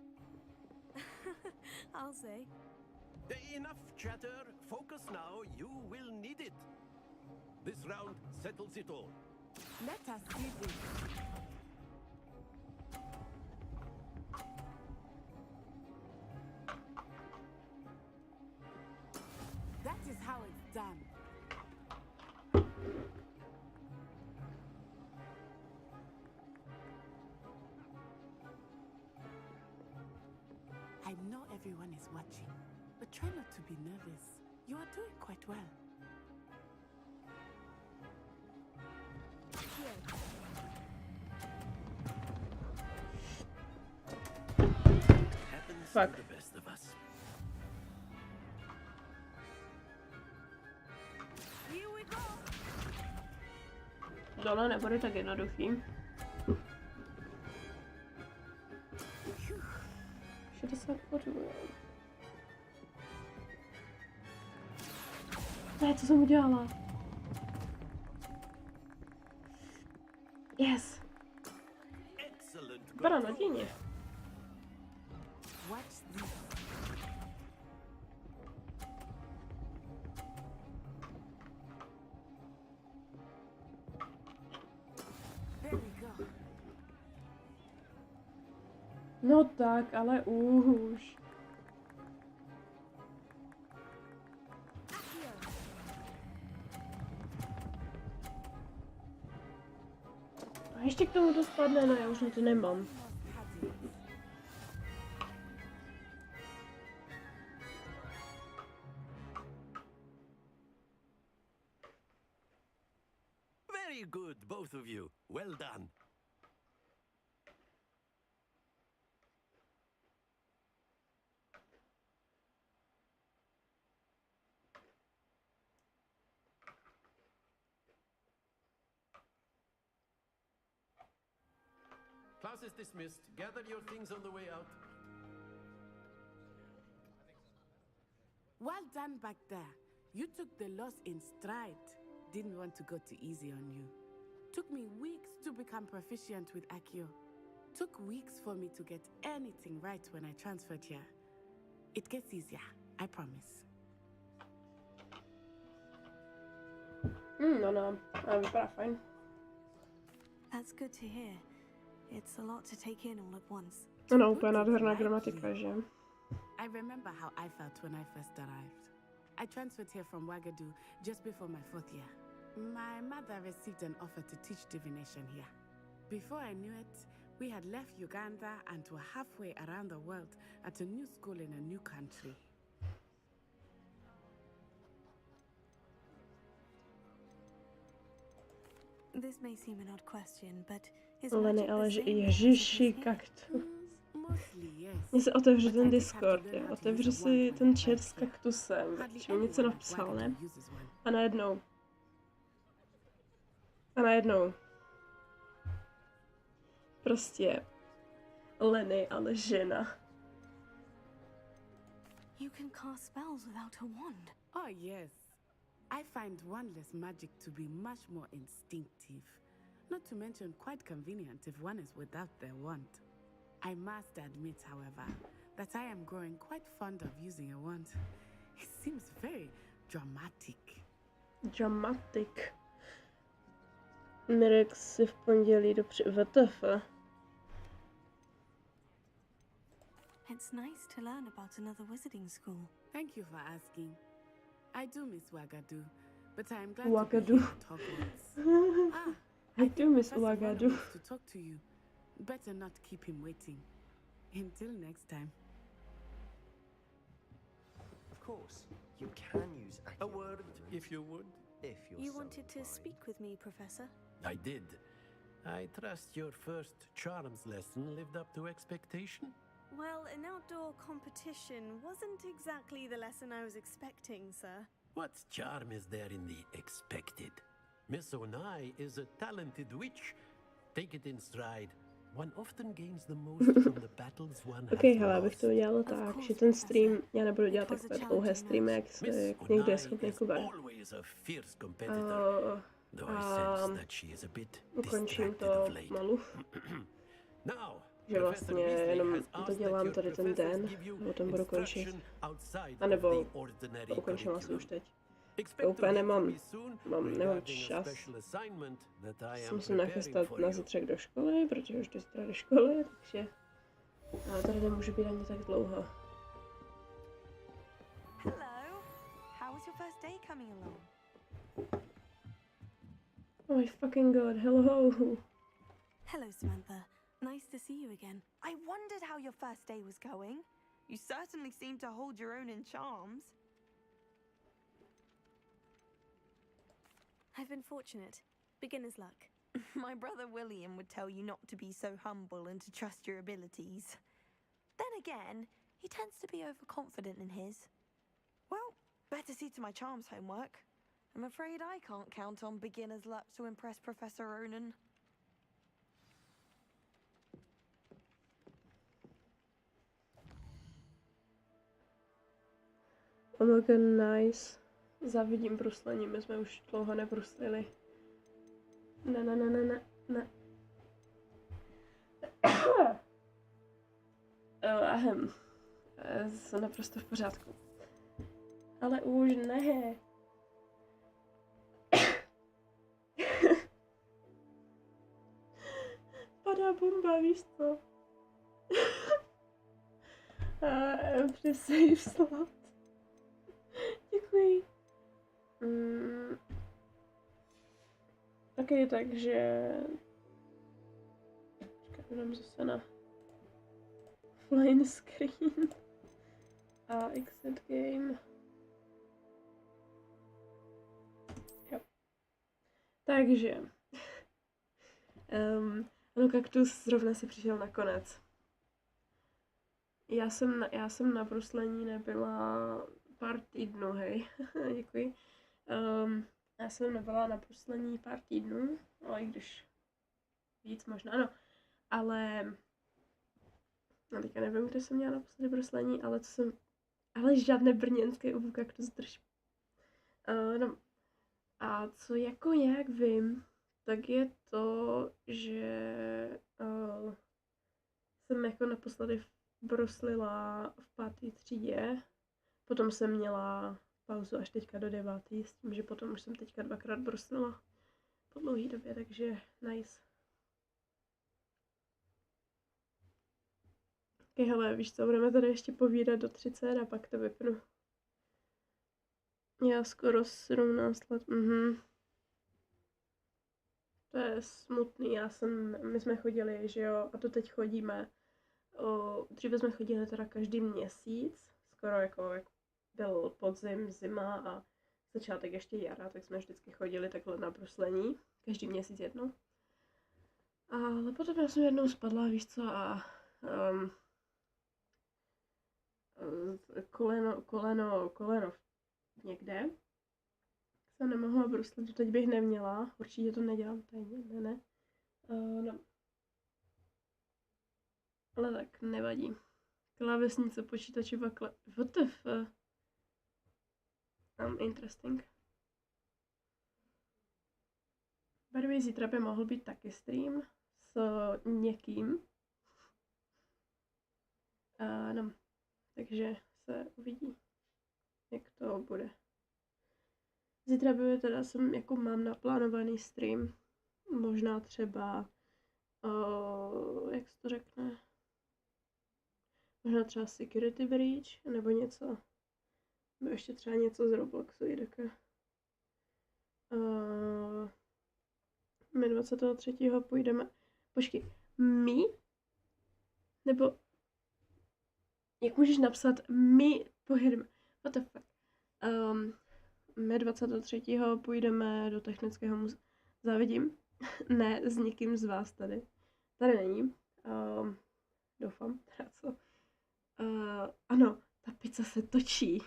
S3: I'll say.
S19: Enough chatter. Focus now. You will need it. This round settles it all.
S18: Let us see this. That is how it's done. I know everyone is watching, but try not to be nervous. You are doing quite well.
S19: Happens
S1: Fuck.
S19: to the best of us.
S18: Here we go.
S1: Tohle nebude tak jednoduchý. 60 bodů. Ne, co jsem udělala? Yes. Vypadá nadějně.
S18: Watch this. There we go.
S1: No tak, ale už. A ještě k tomu to spadne, no já už na to nemám.
S19: Very good, both of you. Well done. Class is dismissed. Gather your things on the way out.
S18: Well done back there. You took the loss in stride. Didn't want to go too easy on you. Took me weeks to become proficient with Accio. Took weeks for me to get anything right when I transferred here. It gets easier, I promise.
S1: No, vypadá fajn.
S3: That's good to hear. It's a lot to take in all at once.
S1: Ano, úplně nádherná gramatika, že?
S18: I remember how I felt when I first arrived. I transferred here from Wagadu just before my 4th year. My mother received an offer to teach divination here. Before I knew it, we had left Uganda and were halfway around the world at a new school in a new country.
S3: This may seem an odd question, but is
S1: Leny,
S3: magic
S1: ale
S3: the
S1: že
S3: same
S1: ježiši, kaktus. Mně se otevře ten Discord, jo. Otevře si ten chat s kaktusem, že mi něco napsal, ne? A najednou. Prostě Leny, ale žena.
S3: You can cast spells without a wand.
S18: Oh yes. I find wandless magic to be much more instinctive. Not to mention quite convenient if one is without their wand. I must admit, however, that I am growing quite fond of using a wand. It seems very dramatic.
S1: Dramatic. Mirek si v pondělí WTF.
S3: It's nice to learn about another wizarding school.
S18: Thank you for asking. I do miss Wagadu, but I am glad
S1: Wagadu.
S18: to be here at Hogwarts.
S1: I do miss
S18: Professor
S1: Wagadu.
S18: Vernon wants to talk to you. Better not keep him waiting. Until next time.
S15: Of course, you can use
S19: A word, if you would.
S15: If you're
S3: You
S15: so
S3: wanted to speak with me, Professor?
S19: I did. I trust your first charms lesson lived up to expectation.
S3: Well, an outdoor competition wasn't exactly the lesson I was expecting, sir.
S19: What charm is there in the expected? Miss Onai is a talented witch. Take it in stride. One often gains the most from the battles one has
S1: Ok, hele, abych to udělala tak, že ten stream, já nebudu dělat takové dlouhé streamy, jak někdy je schopný Kuba.
S19: Always a fierce competitor. Though I sense that she is a bit
S1: Ukončím
S19: distracted
S1: to
S19: of late.
S1: malu.
S19: Now,
S1: Že vlastně jenom to dělám tady ten den, a potom budu končit. A nebo to ukončím asi už teď. Já úplně nemám čas. Se musím nachystat na zítřek do školy, protože už jdu zítra do školy, takže tady nemůžu být ani tak dlouho.
S11: Hello. How was your first day coming along?
S1: Oh my fucking god, hello.
S3: Hello, Samantha. Nice to see you again.
S11: I wondered how your first day was going. You certainly seem to hold your own in charms.
S3: I've been fortunate. Beginner's luck.
S11: My brother William would tell you not to be so humble and to trust your abilities. Then again, he tends to be overconfident in his. Well, better see to my charms homework. I'm afraid I can't count on beginner's luck to impress Professor Ronan.
S1: Oh my god, nice. Závidím bruslení, my jsme už dlouho nebruslili. Ne. Ahem. Jsem naprosto v pořádku. Ale už ne. Padá bomba, víš co? Přesej vslat. Děkuji. Ok, takže... Jdem zase na flying screen a exit game. Jo. Takže... ano, kaktus zrovna si přišel na konec. Já jsem na bruslení nebyla pár týdnů, hej. Děkuji. Já jsem nebyla na bruslení pár týdnů, ale i když víc možná, no. Ale teďka nevím, kde jsem měla naposledy bruslení, ale žádné brněnské uvu kaktus drž. No. A co jako nějak vím, tak je to, že jsem jako naposledy bruslila v 5. třídě. Potom jsem měla pauzu až teďka do 9. s tím, že potom už jsem teďka 2krát bruslila po dlouhé době, takže nice. Ok, hele, víš co, budeme tady ještě povídat do 30 a pak to vypnu. Já skoro 17 let, To je smutný, my jsme chodili, že jo, a to teď chodíme. Dříve jsme chodili teda každý měsíc, skoro jako byl podzim, zima a začátek ještě jara, tak jsme vždycky chodili takhle na bruslení, každý měsíc jednou. Ale potom já jsem jednou spadla, víš co, a koleno někde. Jsem nemohla bruslit, teď bych neměla, určitě to nedělám tajně, ne. No. Ale tak, nevadí. Klávesnice, počítačová what the fuck? Interesting. By the way, zítra by mohl být taky stream s někým. No, Takže se uvidí, jak to bude. Zítra by teda mám naplánovaný stream. Možná třeba, jak se to řekne, možná třeba security breach, nebo něco. Nebo ještě třeba něco z Robloxu i tak. My 23. půjdeme, počkej, my? Nebo, jak můžeš napsat, my pojedeme, what the fuck. My 23. půjdeme do technického muzea. Závidím. Ne, s nikým z vás tady. Tady není. Doufám. Co? Ano, ta pizza se točí.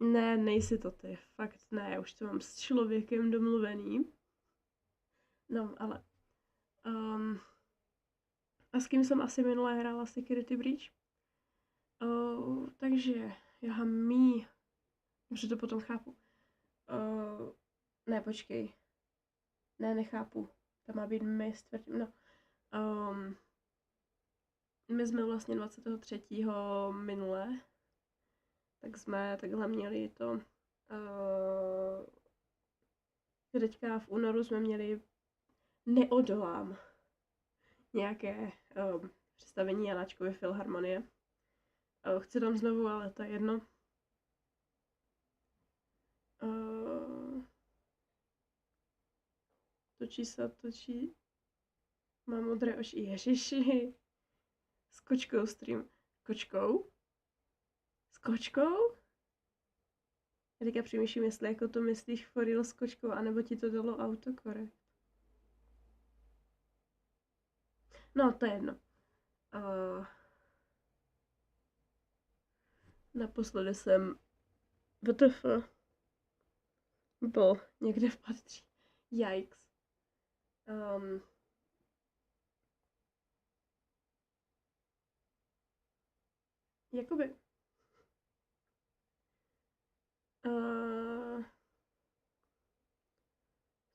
S1: Ne, nejsi to ty. Fakt ne, už to mám s člověkem domluvený. No, ale... a s kým jsem asi minule hrála Security Breach? Takže, já mý... Už to potom chápu. Ne, počkej. Ne, nechápu. Tam má být my s tvrdím. No. My jsme vlastně 23. minule. Tak jsme takhle měli to. Teďka v únoru jsme měli Neodolám. Nějaké představení Janáčkovy filharmonie. Chci tam znovu, ale to je jedno. Točí. Mám modré oči. Ježiši. S kočkou stream. Kočkou? S kočkou? Já teďka přemýšlím, jestli jako to myslíš for real s kočkou, anebo ti to dalo autokorekt. No, to je jedno. Naposledy jsem WTF byl někde v patří. Yikes. Jakoby.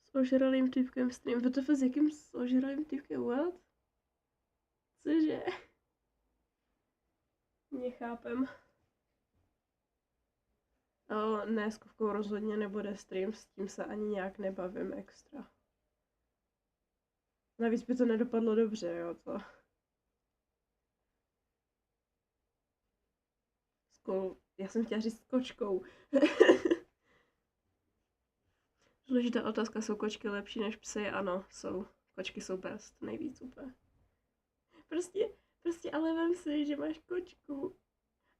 S1: S ožralým typkem stream. WTF s jakým s ožralým typkem? What? Cože? Nechápem. Ne, s Kovkou rozhodně nebude stream, s tím se ani nějak nebavím extra. Navíc by to nedopadlo dobře, jo, to. Já jsem chtěla říct s kočkou. Důležitá otázka, jsou kočky lepší než psy? Ano, jsou. Kočky jsou best, nejvíc úplně. Prostě ale vem si, že máš kočku.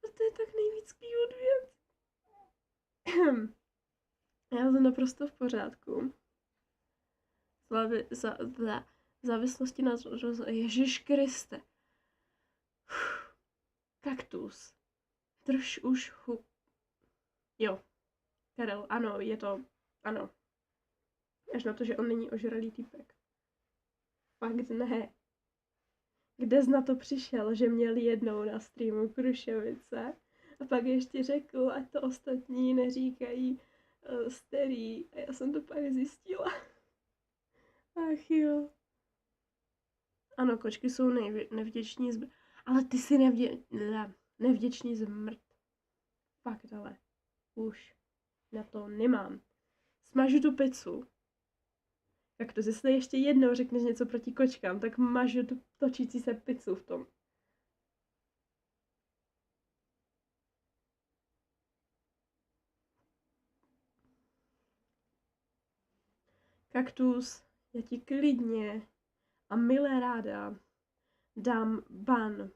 S1: A to je tak nejvíc cute věc. Já jsem naprosto v pořádku. Závislosti na... Ježiš Kriste. Kaktus. Drž už Jo. Karel, ano, je to... Ano. Až na to, že on není ožralý týpek. Fakt ne. Kde jsi na to přišel, že měl jednou na streamu Krušovice a pak ještě řekl, ať to ostatní neříkají starý. A já jsem to pak zjistila. Ach jo. Ano, kočky jsou nevděční ale ty jsi nevděčný zmrt. Fakt ale. Už na to nemám. Smažu tu pizzu. Jak to, jestli ještě jednou řekneš něco proti kočkám, tak mažu tu točící se pizzu v tom. Kaktus, já ti klidně a milé ráda dám ban,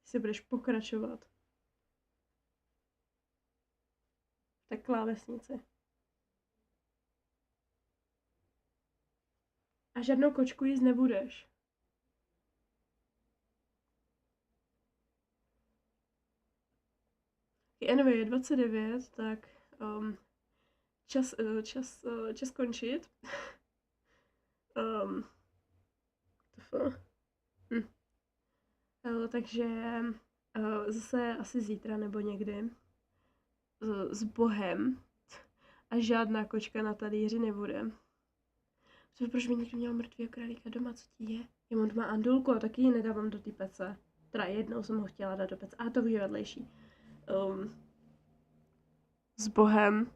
S1: jestli budeš pokračovat v té klávesnici. A žádnou kočku jíst nebudeš. Anyway, je 29, tak čas končit. Takže zase asi zítra nebo někdy s Bohem a žádná kočka na talíři nebude. Proč by někdo měl mrtvýho králíka doma, co ti je? Já mám doma Andulku a taky ji nedávám do té pece. teda jednou jsem ho chtěla dát do pece, a to už je vedlejší. S Bohem